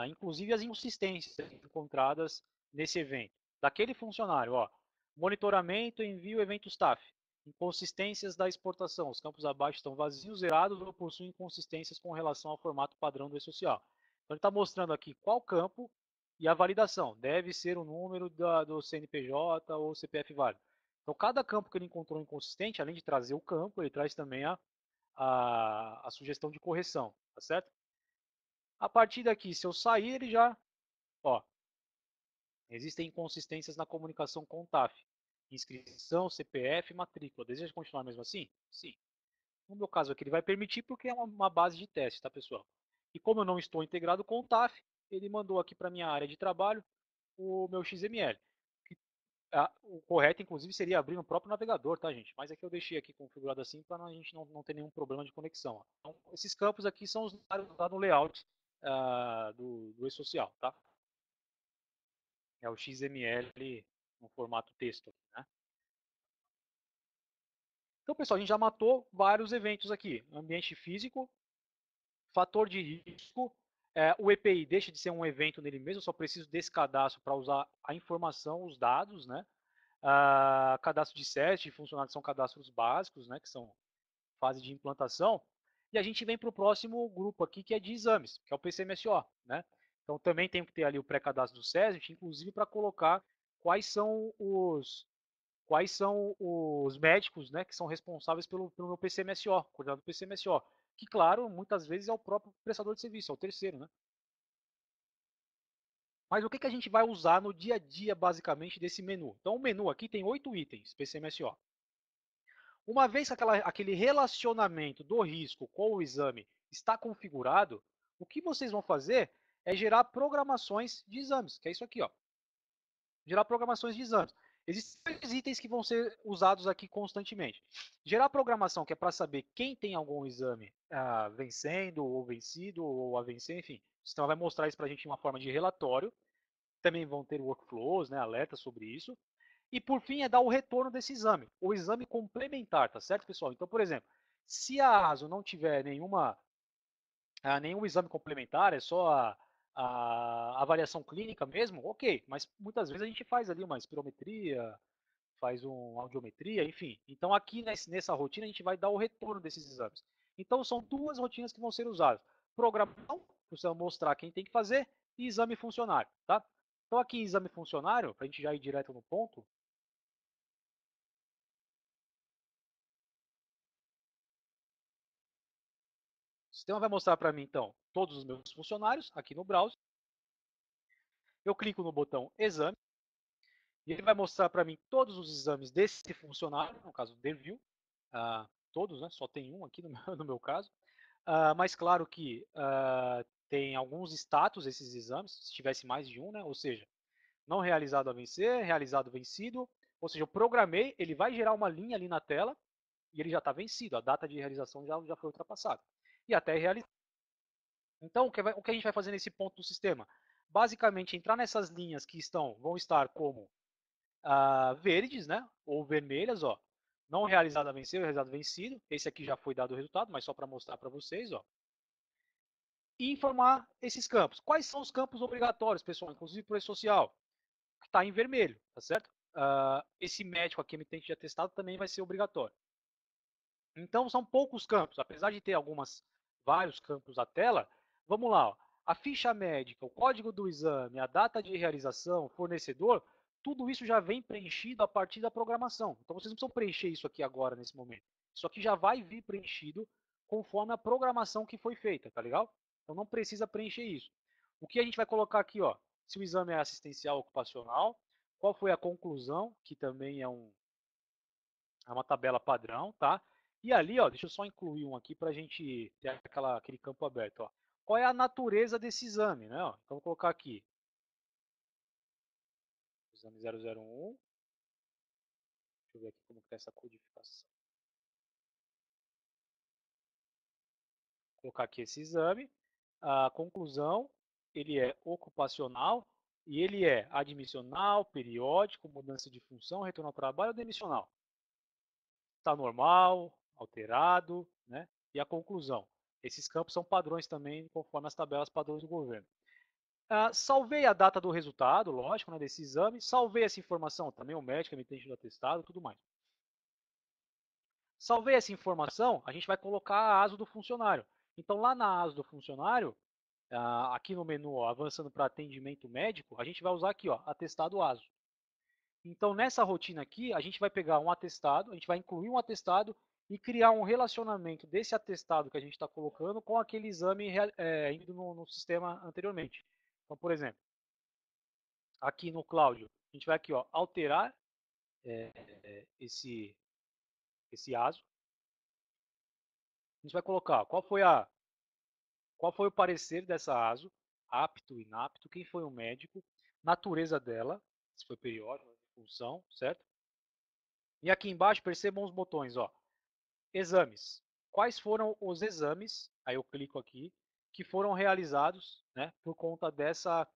inclusive as inconsistências encontradas nesse evento. Daquele funcionário, ó, monitoramento, envio, evento staff. Inconsistências da exportação. Os campos abaixo estão vazios, zerados ou possuem inconsistências com relação ao formato padrão do e-social. Então, ele está mostrando aqui qual campo e a validação. Deve ser o número do CNPJ ou CPF válido. Então, cada campo que ele encontrou inconsistente, além de trazer o campo, ele traz também a sugestão de correção, tá certo? A partir daqui, se eu sair, ele já, ó, existem inconsistências na comunicação com o TAF. Inscrição, CPF, matrícula. Deseja continuar mesmo assim? Sim. No meu caso aqui, ele vai permitir porque é uma base de teste, tá, pessoal? E como eu não estou integrado com o TAF, ele mandou aqui para minha área de trabalho o meu XML. O correto, inclusive, seria abrir no próprio navegador, tá, gente? Mas aqui eu deixei aqui configurado assim para a gente não ter nenhum problema de conexão. Ó. Então, esses campos aqui são os dados lá no layout do e-social, tá? É o XML no formato texto, né? Então, pessoal, a gente já matou vários eventos aqui. Ambiente físico, fator de risco, o EPI deixa de ser um evento nele mesmo, eu só preciso desse cadastro para usar a informação, os dados, né? Cadastro de SEST, funcionários são cadastros básicos, né? Que são fase de implantação. E a gente vem para o próximo grupo aqui, que é de exames, que é o PCMSO, né? Então também tem que ter ali o pré-cadastro do SEST, inclusive para colocar quais são os médicos, né, que são responsáveis pelo meu PCMSO, coordenador do PCMSO, que claro, muitas vezes é o próprio prestador de serviço, é o terceiro, né? Mas o que a gente vai usar no dia a dia, basicamente, desse menu? Então, o menu aqui tem 8 itens, PCMSO. Uma vez que aquele relacionamento do risco com o exame está configurado, o que vocês vão fazer é gerar programações de exames, que é isso aqui, ó. Gerar programações de exames. Existem dois itens que vão ser usados aqui constantemente. Gerar programação, que é para saber quem tem algum exame vencendo, ou vencido, ou a vencer, enfim. O sistema vai mostrar isso para a gente em uma forma de relatório. Também vão ter workflows, né, alertas sobre isso. E por fim é dar o retorno desse exame, o exame complementar, tá certo, pessoal? Então, por exemplo, se a ASO não tiver nenhum exame complementar, é só a avaliação clínica mesmo, ok, mas muitas vezes a gente faz ali uma espirometria, faz uma audiometria, enfim. Então aqui nessa rotina a gente vai dar o retorno desses exames. Então são duas rotinas que vão ser usadas. Programação, para você mostrar quem tem que fazer, e exame funcionário, tá? Então aqui em exame funcionário, para a gente já ir direto no ponto, o sistema vai mostrar para mim, então, todos os meus funcionários aqui no browser. Eu clico no botão Exame e ele vai mostrar para mim todos os exames desse funcionário, no caso do View, todos, né? Só tem um aqui no meu, no meu caso. Mas claro que tem alguns status esses exames, se tivesse mais de um, né? Ou seja, não realizado a vencer, realizado vencido. Ou seja, eu programei, ele vai gerar uma linha ali na tela e ele já está vencido, a data de realização já foi ultrapassada. E até realizado. Então, o que a gente vai fazer nesse ponto do sistema? Basicamente, entrar nessas linhas que vão estar como verdes, né? Ou vermelhas, ó. Não realizado a vencer, realizado vencido. Esse aqui já foi dado o resultado, mas só para mostrar para vocês, ó. E informar esses campos. Quais são os campos obrigatórios, pessoal? Inclusive para o social, que está em vermelho, tá certo? Esse médico aqui, emitente de atestado, também vai ser obrigatório. Então, são poucos campos. Apesar de ter vários campos na tela, vamos lá, ó. a ficha médica, o código do exame, a data de realização, fornecedor, tudo isso já vem preenchido a partir da programação. Então vocês não precisam preencher isso aqui agora, nesse momento. Isso aqui já vai vir preenchido conforme a programação que foi feita, tá legal? Então não precisa preencher isso. O que a gente vai colocar aqui, ó, se o exame é assistencial ocupacional, qual foi a conclusão, que também é uma tabela padrão, tá? E ali, ó, deixa eu só incluir um aqui para a gente ter aquele campo aberto, ó. Qual é a natureza desse exame, né? Ó? Então vou colocar aqui, exame 001. Deixa eu ver aqui como está essa codificação. Vou colocar aqui esse exame. A conclusão, ele é ocupacional e ele é admissional, periódico, mudança de função, retorno ao trabalho ou demissional. Está normal, alterado, né? E a conclusão. Esses campos são padrões também, conforme as tabelas padrões do governo. Salvei a data do resultado, lógico, né, desse exame. Salvei essa informação, também o médico, emitente do atestado, tudo mais. Salvei essa informação, a gente vai colocar a ASO do funcionário. Então, lá na ASO do funcionário, aqui no menu, ó, avançando para atendimento médico, a gente vai usar aqui, ó, atestado ASO. Então, nessa rotina aqui, a gente vai pegar um atestado, a gente vai incluir um atestado e criar um relacionamento desse atestado que a gente está colocando com aquele exame indo no sistema anteriormente. Então, por exemplo, aqui no Cláudio, a gente vai aqui, ó, alterar esse ASO. A gente vai colocar qual foi o parecer dessa ASO, apto, inapto, quem foi o médico, natureza dela, se foi periódico, função, certo? E aqui embaixo percebam os botões, ó, exames. Quais foram os exames, aí eu clico aqui, que foram realizados, né, por conta dessa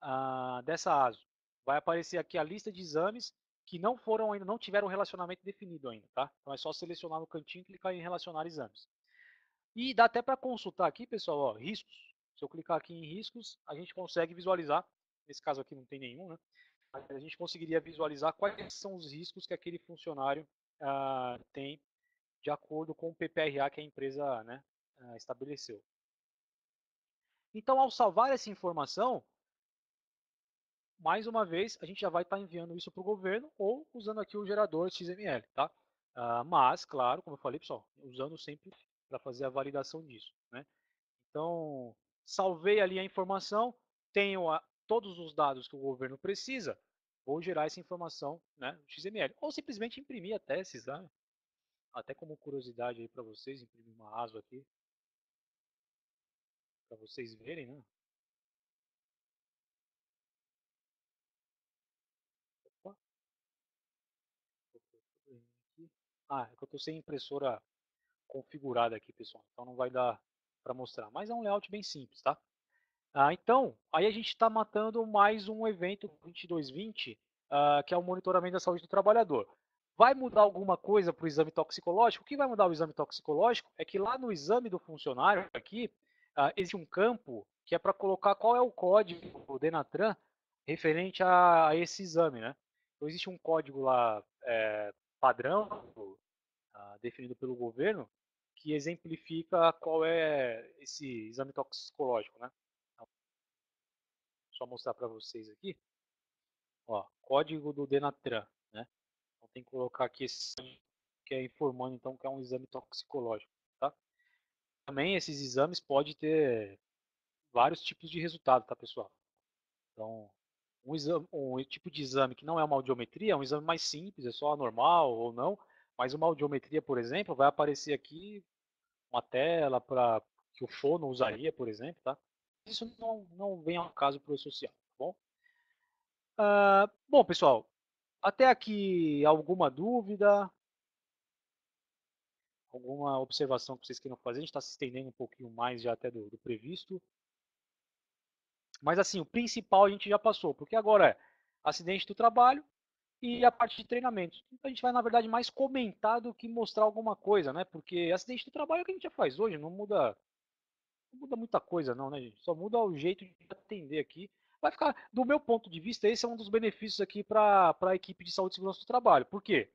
ASO. Vai aparecer aqui a lista de exames que não foram ainda, não tiveram relacionamento definido ainda, tá? Então é só selecionar no cantinho e clicar em relacionar exames. E dá até para consultar aqui, pessoal, ó, riscos. Se eu clicar aqui em riscos, a gente consegue visualizar, nesse caso aqui não tem nenhum, né? Mas a gente conseguiria visualizar quais são os riscos que aquele funcionário tem de acordo com o PPRA que a empresa, né, estabeleceu. Então, ao salvar essa informação, mais uma vez, a gente já vai estar enviando isso para o governo ou usando aqui o gerador XML, tá? Mas, claro, como eu falei, pessoal, usando sempre para fazer a validação disso, né? Então, salvei ali a informação, tenho todos os dados que o governo precisa, vou gerar essa informação, né, no XML. Ou simplesmente imprimir até esses, né? Até como curiosidade aí para vocês, imprimir uma ASO aqui, para vocês verem, né? Opa, é que eu estou sem impressora configurada aqui, pessoal, então não vai dar para mostrar, mas é um layout bem simples, tá? Então, aí a gente está matando mais um evento 2220, que é o monitoramento da saúde do trabalhador. Vai mudar alguma coisa para o exame toxicológico? O que vai mudar o exame toxicológico é que lá no exame do funcionário, aqui, existe um campo que é para colocar qual é o código do Denatran referente a esse exame, né? Então, existe um código lá padrão, definido pelo governo, que exemplifica qual é esse exame toxicológico, né? Só mostrar para vocês aqui. Ó, código do Denatran, né? Então tem que colocar aqui esse que é informando então que é um exame toxicológico, tá? Também esses exames podem ter vários tipos de resultado, tá, pessoal? Então, um tipo de exame que não é uma audiometria, é um exame mais simples, é só anormal ou não, mas uma audiometria, por exemplo, vai aparecer aqui uma tela para que o fono usaria, por exemplo, tá? Isso não vem ao caso para o social, tá bom? Bom, pessoal, até aqui alguma dúvida, alguma observação que vocês queiram fazer? A gente está se estendendo um pouquinho mais já até do previsto. Mas assim, o principal a gente já passou, porque agora é acidente do trabalho e a parte de treinamento. Então, a gente vai, na verdade, mais comentar do que mostrar alguma coisa, né? Porque acidente do trabalho é o que a gente já faz hoje, não muda muita coisa não, né, gente? Só muda o jeito de atender aqui. Vai ficar, do meu ponto de vista, esse é um dos benefícios aqui para a equipe de saúde e segurança do trabalho. Por quê?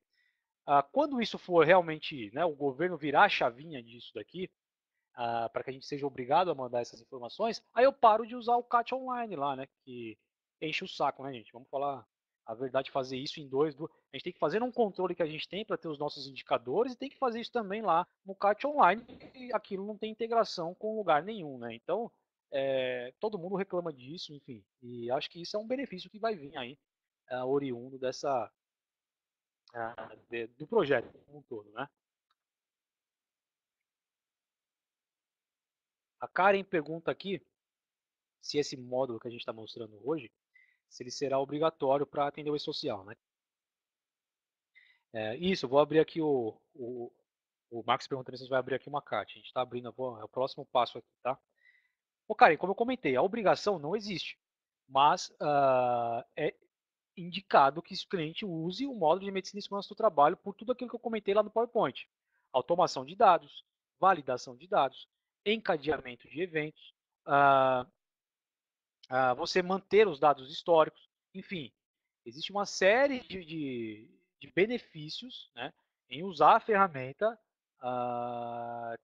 Quando isso for realmente, né, o governo virar a chavinha disso daqui, para que a gente seja obrigado a mandar essas informações, aí eu paro de usar o CAT online lá, né? Que enche o saco, né, gente? Vamos falar a verdade, fazer isso em a gente tem que fazer um controle que a gente tem para ter os nossos indicadores e tem que fazer isso também lá no CAT online, e aquilo não tem integração com lugar nenhum, né? Então, todo mundo reclama disso, enfim. E acho que isso é um benefício que vai vir aí, oriundo do projeto como um todo, né? A Karen pergunta aqui se esse módulo que a gente está mostrando hoje, se ele será obrigatório para atender o e-social, né? Isso, vou abrir aqui o Max perguntando se vai abrir aqui uma CAT. A gente está abrindo, é o próximo passo aqui, tá? Ô, Karen, como eu comentei, a obrigação não existe, mas é indicado que o cliente use o módulo de medicina e segurança do trabalho por tudo aquilo que eu comentei lá no PowerPoint. Automação de dados, validação de dados, encadeamento de eventos, uh, você manter os dados históricos, enfim, existe uma série de benefícios, né, em usar a ferramenta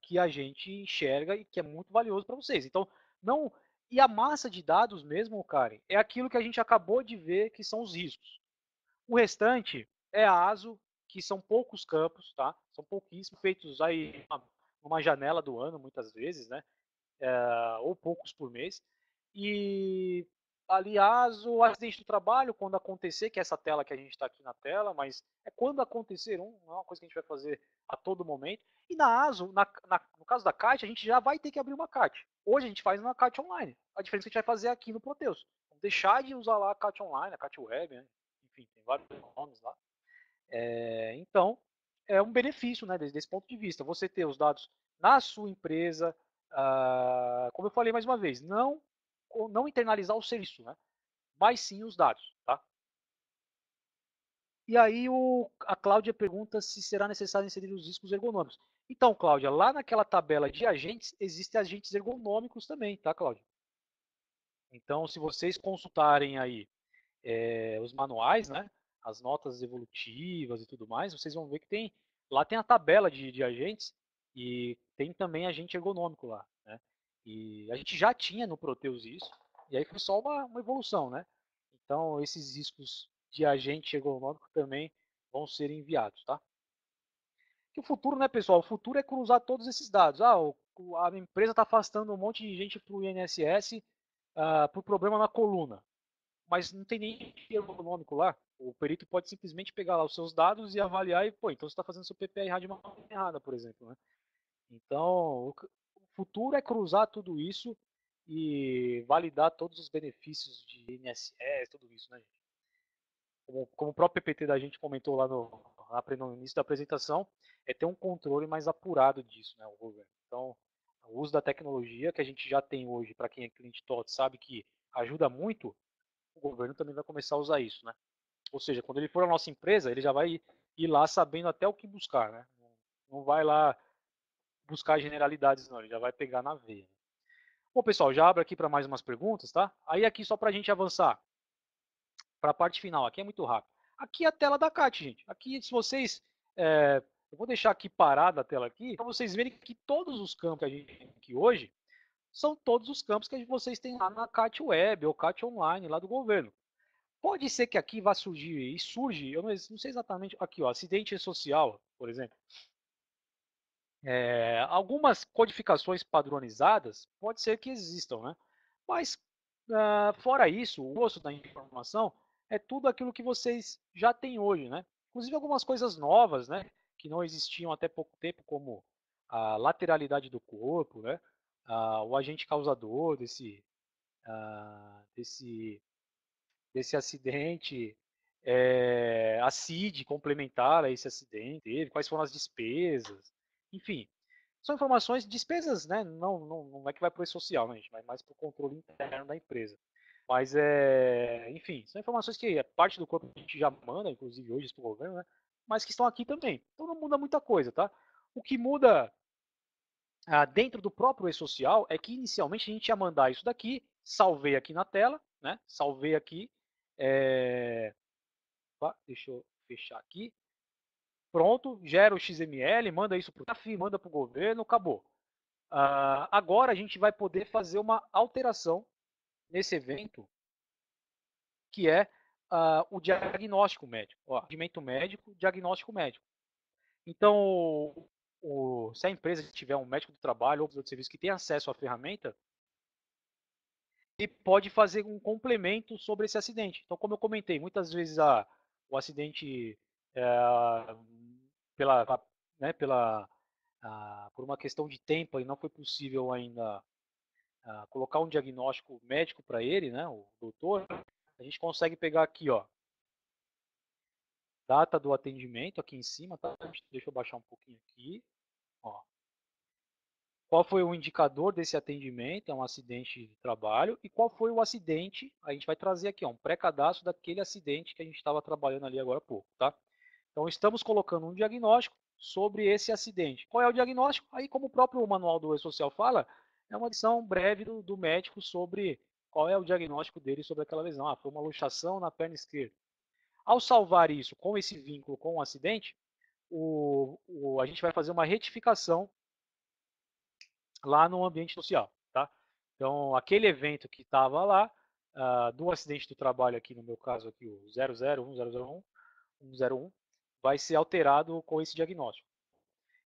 que a gente enxerga e que é muito valioso para vocês. Então, não. E a massa de dados mesmo, Karen, é aquilo que a gente acabou de ver que são os riscos. O restante é ASO, que são poucos campos, tá? São pouquíssimos, feitos aí numa janela do ano, muitas vezes, né? Ou poucos por mês. E, aliás, o acidente do trabalho, quando acontecer, que é essa tela que a gente está aqui na tela, mas é quando acontecer, não é uma coisa que a gente vai fazer a todo momento. E na ASO, no caso da CAT, a gente já vai ter que abrir uma CAT. Hoje a gente faz uma CAT online. A diferença é que a gente vai fazer aqui no Proteus. Vamos deixar de usar lá a CAT online, a CAT web, né? Enfim, tem vários nomes lá. Então, é um benefício, né, desse ponto de vista. Você ter os dados na sua empresa, como eu falei mais uma vez, não internalizar o serviço, né, mas sim os dados. Tá? E aí a Cláudia pergunta se será necessário inserir os riscos ergonômicos. Então, Cláudia, lá naquela tabela de agentes, existem agentes ergonômicos também, tá, Cláudia? Então, se vocês consultarem aí os manuais, né, as notas evolutivas e tudo mais, vocês vão ver que lá tem a tabela de agentes e tem também agente ergonômico lá, né? E a gente já tinha no Proteus isso, e aí foi só uma evolução, né? Então esses riscos de agente ergonômico também vão ser enviados, tá? Que o futuro, né, pessoal? O futuro é cruzar todos esses dados. A empresa está afastando um monte de gente para o INSS por problema na coluna, mas não tem nem ergonômico lá. O perito pode simplesmente pegar lá os seus dados e avaliar e, pô, então você está fazendo seu PPRA de uma forma errada, por exemplo. Né? Então, o futuro é cruzar tudo isso e validar todos os benefícios de INSS, tudo isso, né, gente? Como o próprio PPT da gente comentou lá no início da apresentação, é ter um controle mais apurado disso, né, o governo. Então, o uso da tecnologia que a gente já tem hoje, para quem é cliente TOTS, sabe que ajuda muito, o governo também vai começar a usar isso, né? Ou seja, quando ele for a nossa empresa, ele já vai ir lá sabendo até o que buscar, né? Não vai lá buscar generalidades, não, ele já vai pegar na veia. Bom, pessoal, já abro aqui para mais umas perguntas, tá? Aí aqui só para a gente avançar para a parte final, aqui é muito rápido. Aqui é a tela da CAT, gente. Aqui, se vocês... eu vou deixar aqui parada a tela aqui, para vocês verem que todos os campos que a gente tem aqui hoje são todos os campos que vocês têm lá na CAT Web ou CAT Online, lá do governo. Pode ser que aqui vá surgir, e surge, eu não sei exatamente, aqui ó, acidente social, por exemplo. Algumas codificações padronizadas, pode ser que existam, né? Mas, fora isso, o grosso da informação é tudo aquilo que vocês já têm hoje, né? Inclusive algumas coisas novas, né? Que não existiam até pouco tempo, como a lateralidade do corpo, né? O agente causador desse desse acidente, a CID complementar a esse acidente, teve, quais foram as despesas, enfim. São informações, despesas, né? Não é que vai para o social, né, gente? Vai mais para o controle interno da empresa. Mas, enfim, são informações que parte do corpo a gente já manda, inclusive hoje, para o governo, né? Mas que estão aqui também. Então não muda muita coisa, tá? O que muda dentro do próprio e-social é que inicialmente a gente ia mandar isso daqui, salvei aqui na tela, né? Salvei aqui, é... deixa eu fechar aqui. Pronto, gera o XML, manda isso para o TAF, manda para o governo, acabou. Agora a gente vai poder fazer uma alteração nesse evento, que é o diagnóstico médico. Ó, atendimento médico, diagnóstico médico. Então, se a empresa tiver um médico do trabalho ou outro serviço que tem acesso à ferramenta, ele pode fazer um complemento sobre esse acidente. Então, como eu comentei, muitas vezes o acidente pela, né, por uma questão de tempo e não foi possível ainda colocar um diagnóstico médico para ele, né, o doutor, a gente consegue pegar aqui, ó, data do atendimento aqui em cima, tá? Deixa eu baixar um pouquinho aqui, ó. Qual foi o indicador desse atendimento? É um acidente de trabalho. E qual foi o acidente? A gente vai trazer aqui ó, um pré-cadastro daquele acidente que a gente estava trabalhando ali agora há pouco. Tá? Então, estamos colocando um diagnóstico sobre esse acidente. Qual é o diagnóstico? Aí, como o próprio manual do E-Social fala, é uma lição breve do médico sobre qual é o diagnóstico dele sobre aquela lesão. Foi uma luxação na perna esquerda. Ao salvar isso com esse vínculo com o acidente, a gente vai fazer uma retificação lá no ambiente social, tá? Então, aquele evento que estava lá, do acidente do trabalho aqui, no meu caso aqui, o 001, vai ser alterado com esse diagnóstico.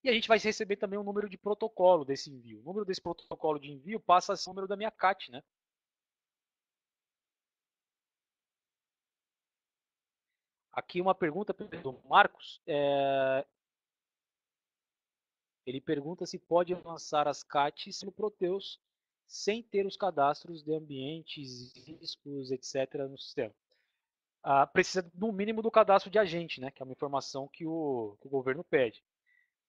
E a gente vai receber também um número de protocolo desse envio. O número desse protocolo de envio passa a ser o número da minha CAT, né? Aqui uma pergunta do Marcos. Ele pergunta se pode lançar as CATs no Proteus sem ter os cadastros de ambientes, riscos, etc. no sistema. Precisa no mínimo do cadastro de agente, né, que é uma informação que o governo pede.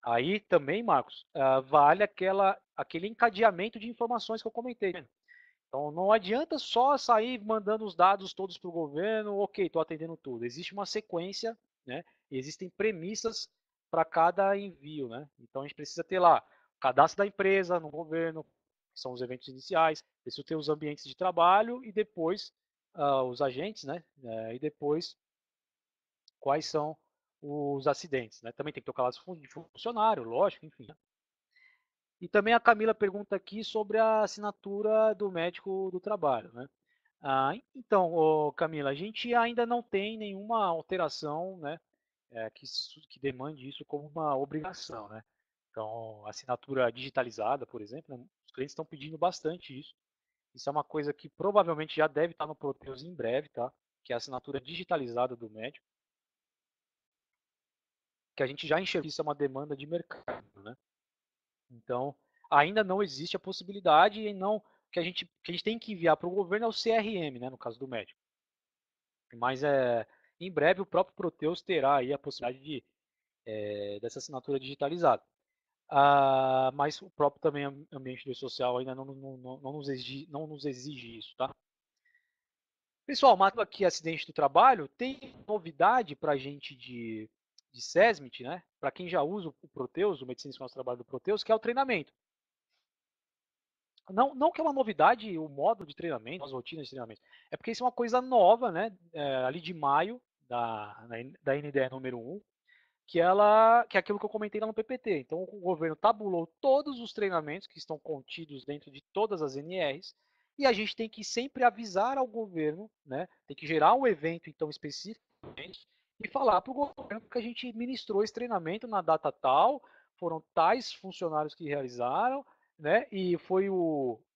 Aí também, Marcos, vale aquele encadeamento de informações que eu comentei. Né? Então não adianta só sair mandando os dados todos para o governo, ok, estou atendendo tudo. Existe uma sequência, né? Existem premissas para cada envio. Né? Então a gente precisa ter lá o cadastro da empresa no governo, que são os eventos iniciais, preciso ter os ambientes de trabalho e depois os agentes, né? E depois quais são os acidentes. Né? Também tem que ter o cadastro de funcionário, lógico, enfim. E também a Camila pergunta aqui sobre a assinatura do médico do trabalho. Né? Então, Camila, a gente ainda não tem nenhuma alteração né, que demande isso como uma obrigação. Né? Então, assinatura digitalizada, por exemplo, né, os clientes estão pedindo bastante isso. Isso é uma coisa que provavelmente já deve estar no Proteus em breve, tá? Que é a assinatura digitalizada do médico, que a gente já enxerga isso é uma demanda de mercado. Né? Então, ainda não existe a possibilidade e não que a gente tem que enviar para o governo é o CRM, né, no caso do médico. Mas em breve o próprio Proteus terá aí a possibilidade dessa assinatura digitalizada. Mas o próprio também ambiente do social ainda não nos exige isso, tá? Pessoal, mato aqui acidente do trabalho. Tem novidade para a gente de SESMIT, né? Para quem já usa o Proteus, o Medicina Segurança do Trabalho do Proteus, que é o treinamento. Não que é uma novidade o modo de treinamento, as rotinas de treinamento. É porque isso é uma coisa nova, né? Ali de maio, da NDE número 1, que é aquilo que eu comentei lá no PPT. Então, o governo tabulou todos os treinamentos que estão contidos dentro de todas as NRs, e a gente tem que sempre avisar ao governo, né? Tem que gerar um evento, então, especificamente, e falar para o governo que a gente ministrou esse treinamento na data tal, foram tais funcionários que realizaram, né? E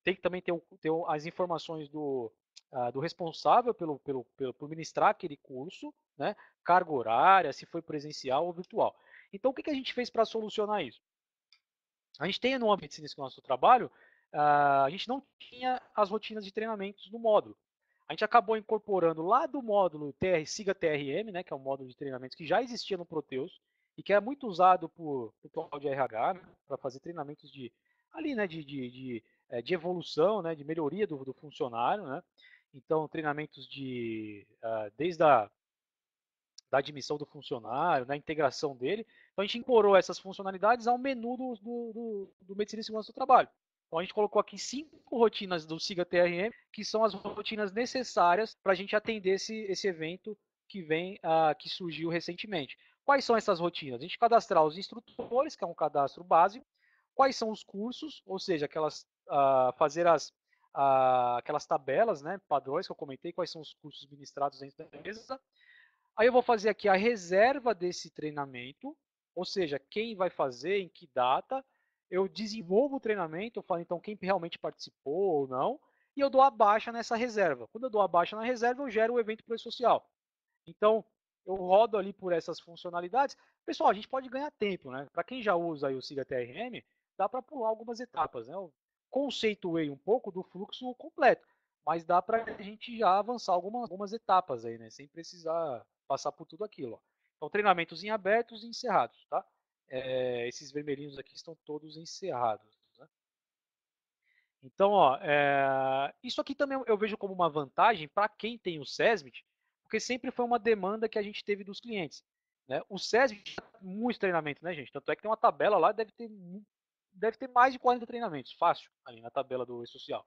tem que também ter as informações do responsável por ministrar aquele curso, né? Carga horária, se foi presencial ou virtual. Então, o que a gente fez para solucionar isso? A gente tem no ambiente de nosso trabalho, a gente não tinha as rotinas de treinamentos no módulo. A gente acabou incorporando lá do módulo Siga TRM, né, que é um módulo de treinamentos que já existia no Proteus e que é muito usado por pessoal de RH, né, para fazer treinamentos ali, né, de evolução, né, de melhoria do funcionário, né. Então, treinamentos desde da admissão do funcionário, da integração dele. Então a gente incorporou essas funcionalidades ao menu do Medicina e Segurança do Trabalho. Então a gente colocou aqui 5 rotinas do Siga TRM, que são as rotinas necessárias para a gente atender esse evento que surgiu recentemente. Quais são essas rotinas? A gente cadastrar os instrutores, que é um cadastro básico, quais são os cursos, ou seja, fazer aquelas tabelas, né, padrões que eu comentei, quais são os cursos ministrados dentro da empresa. Aí eu vou fazer aqui a reserva desse treinamento, ou seja, quem vai fazer, em que data. Eu desenvolvo o treinamento, eu falo então quem realmente participou ou não, e eu dou a baixa nessa reserva. Quando eu dou a baixa na reserva, eu gero o evento para o social. Então, eu rodo ali por essas funcionalidades. Pessoal, a gente pode ganhar tempo, né? Para quem já usa aí o Siga TRM, dá para pular algumas etapas, né? Eu conceituei um pouco do fluxo completo, mas dá para a gente já avançar algumas etapas aí, né? Sem precisar passar por tudo aquilo. Ó. Então, treinamentos em abertos e encerrados, tá? Esses vermelhinhos aqui estão todos encerrados. Né? Então, ó, isso aqui também eu vejo como uma vantagem para quem tem o SESMIT, porque sempre foi uma demanda que a gente teve dos clientes. Né? O SESMIT tem muito treinamento, né, gente? Tanto é que tem uma tabela lá, deve ter mais de 40 treinamentos, fácil, ali na tabela do E-Social.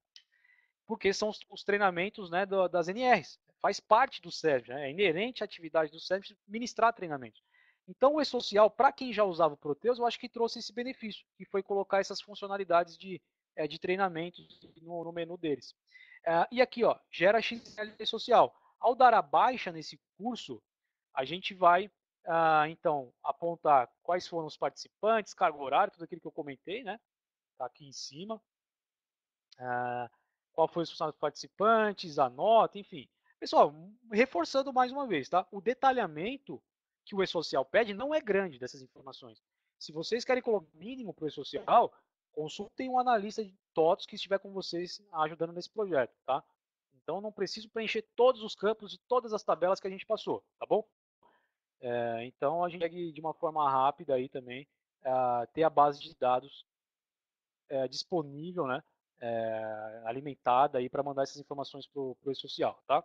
Porque são os treinamentos, né, das NRs. Faz parte do SESMIT, né? É inerente à atividade do SESMIT ministrar treinamentos. Então, o E-Social, para quem já usava o Proteus, eu acho que trouxe esse benefício, que foi colocar essas funcionalidades de treinamentos no menu deles. E aqui, ó, gera XML social. Ao dar a baixa nesse curso, a gente vai, então, apontar quais foram os participantes, carga horária, tudo aquilo que eu comentei, né? Está aqui em cima. Qual foi os funcionários participantes, a nota, enfim. Pessoal, reforçando mais uma vez, tá? O detalhamento que o E-Social pede não é grande dessas informações. Se vocês querem colocar mínimo para o E-Social, consultem um analista de TOTS que estiver com vocês ajudando nesse projeto, tá? Então não preciso preencher todos os campos de todas as tabelas que a gente passou, tá bom? Então a gente consegue de uma forma rápida aí também ter a base de dados disponível, né? Alimentada aí para mandar essas informações para o E-Social, tá?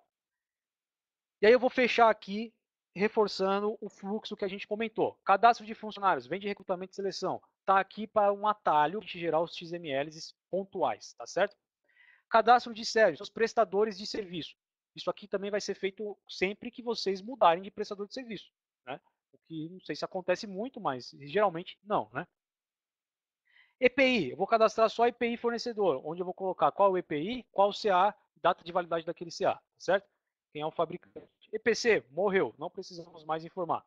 E aí eu vou fechar aqui reforçando o fluxo que a gente comentou. Cadastro de funcionários, vem de recrutamento e seleção. Está aqui para um atalho de gerar os XMLs pontuais, tá certo? Cadastro de serviços, os prestadores de serviço. Isso aqui também vai ser feito sempre que vocês mudarem de prestador de serviço. Né? O que não sei se acontece muito, mas geralmente não. Né? EPI, eu vou cadastrar só EPI fornecedor, onde eu vou colocar qual é o EPI, qual o CA, data de validade daquele CA, certo? Quem é o fabricante. EPC, morreu, não precisamos mais informar.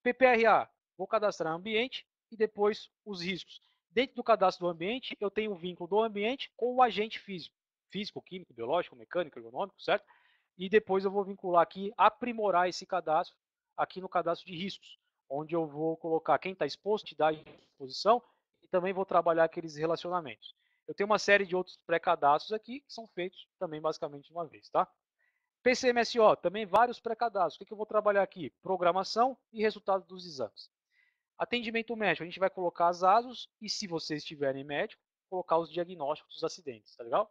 PPRA, vou cadastrar ambiente e depois os riscos. Dentro do cadastro do ambiente, eu tenho o vínculo do ambiente com o agente físico, químico, biológico, mecânico, ergonômico, certo? E depois eu vou vincular aqui, aprimorar esse cadastro aqui no cadastro de riscos, onde eu vou colocar quem está exposto, idade de exposição, e também vou trabalhar aqueles relacionamentos. Eu tenho uma série de outros pré-cadastros aqui, que são feitos também basicamente de uma vez, tá? PCMSO, também vários pré-cadastros. O que eu vou trabalhar aqui? Programação e resultado dos exames. Atendimento médico, a gente vai colocar as ASOS e, se vocês tiverem médico, colocar os diagnósticos dos acidentes, tá legal?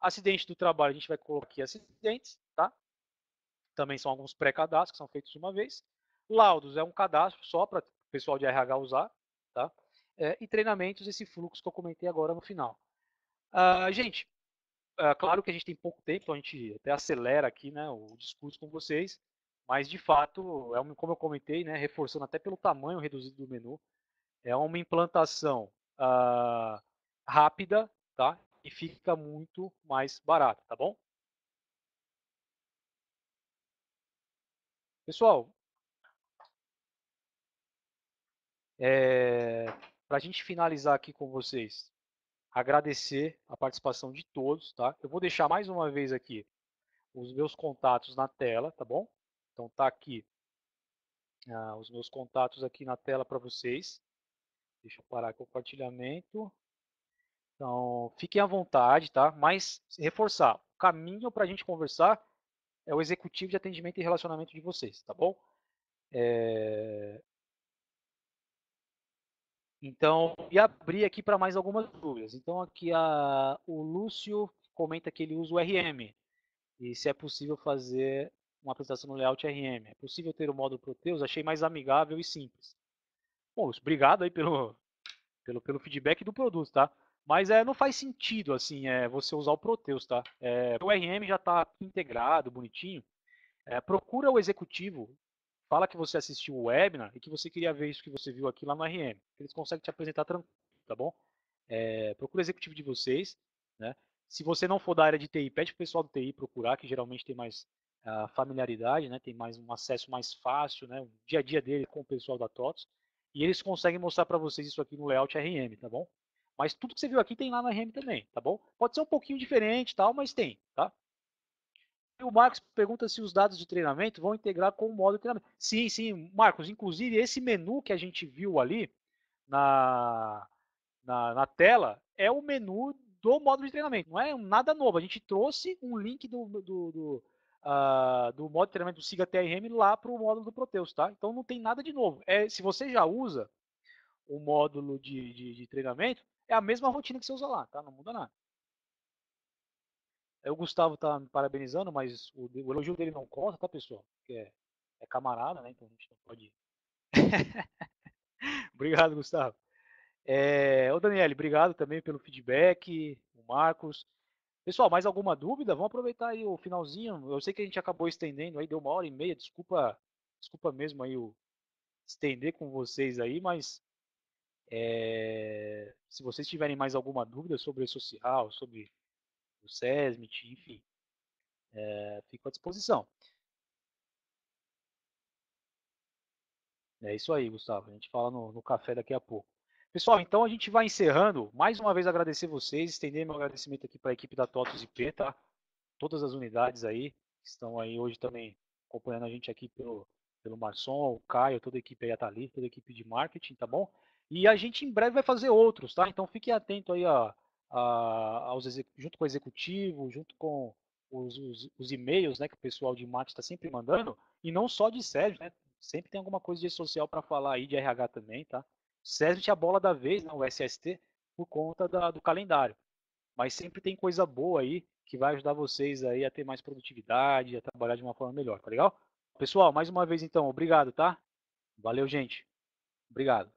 Acidente do trabalho, a gente vai colocar aqui acidentes, tá? Também são alguns pré-cadastros que são feitos de uma vez. Laudos é um cadastro só para o pessoal de RH usar, tá? E treinamentos, esse fluxo que eu comentei agora no final. Gente, claro que a gente tem pouco tempo, então a gente até acelera aqui, né, o discurso com vocês, mas de fato, como eu comentei, né, reforçando até pelo tamanho reduzido do menu, é uma implantação rápida, tá? E fica muito mais barato, tá bom? Pessoal, para a gente finalizar aqui com vocês, agradecer a participação de todos, tá? Eu vou deixar mais uma vez aqui os meus contatos na tela, tá bom? Então tá aqui os meus contatos aqui na tela para vocês. Deixa eu parar aqui o compartilhamento. Então, fiquem à vontade, tá? Mas reforçar, o caminho para a gente conversar é o executivo de atendimento e relacionamento de vocês, tá bom? Então, e abrir aqui para mais algumas dúvidas. Então, aqui o Lúcio comenta que ele usa o RM e se é possível fazer uma apresentação no layout RM. É possível ter o módulo Proteus? Achei mais amigável e simples. Bom, Lúcio, obrigado aí pelo feedback do produto, tá? Mas não faz sentido assim você usar o Proteus, tá? O RM já está integrado, bonitinho. Procura o executivo, fala que você assistiu o webinar e que você queria ver isso que você viu aqui lá no RM. Eles conseguem te apresentar tranquilo, tá bom? procura o executivo de vocês, né? Se você não for da área de TI, pede para o pessoal do TI procurar, que geralmente tem mais familiaridade, né? Tem mais um acesso mais fácil, né? O dia a dia dele com o pessoal da TOTS. E eles conseguem mostrar para vocês isso aqui no layout RM, tá bom? Mas tudo que você viu aqui tem lá no RM também, tá bom? Pode ser um pouquinho diferente, tal, mas tem, tá? E o Marcos pergunta se os dados de treinamento vão integrar com o modo de treinamento. Sim, sim, Marcos. Inclusive esse menu que a gente viu ali na, na tela é o menu do módulo de treinamento, não é nada novo. A gente trouxe um link do modo de treinamento do SIGA TRM lá para o módulo do Proteus, tá? Então não tem nada de novo. Se você já usa o módulo de treinamento, é a mesma rotina que você usa lá, tá? Não muda nada. O Gustavo tá me parabenizando, mas o elogio dele não conta, tá, pessoal? Porque é camarada, né? Então a gente não pode. Obrigado, Gustavo. Ô, Daniele, obrigado também pelo feedback, o Marcos. Pessoal, mais alguma dúvida? Vamos aproveitar aí o finalzinho. Eu sei que a gente acabou estendendo aí, deu 1h30. Desculpa mesmo aí o estender com vocês aí, mas se vocês tiverem mais alguma dúvida sobre o social, sobre o SESMIT, enfim, fico à disposição. É isso aí, Gustavo. A gente fala no café daqui a pouco. Pessoal, então a gente vai encerrando. Mais uma vez agradecer vocês, estender meu agradecimento aqui para a equipe da TOTOS IP, tá? Todas as unidades aí, que estão aí hoje também acompanhando a gente aqui pelo Marçom, o Caio, toda a equipe aí, a Thalita, toda a equipe de marketing, tá bom? E a gente em breve vai fazer outros, tá? Então fiquem atentos aí junto com o executivo, junto com os e-mails, né, que o pessoal de marketing está sempre mandando, e não só de SESB, né? Sempre tem alguma coisa de social para falar aí, de RH também, tá? SESB é a bola da vez, né, o SST, por conta do calendário. Mas sempre tem coisa boa aí que vai ajudar vocês aí a ter mais produtividade, a trabalhar de uma forma melhor, tá legal? Pessoal, mais uma vez então, obrigado, tá? Valeu, gente. Obrigado.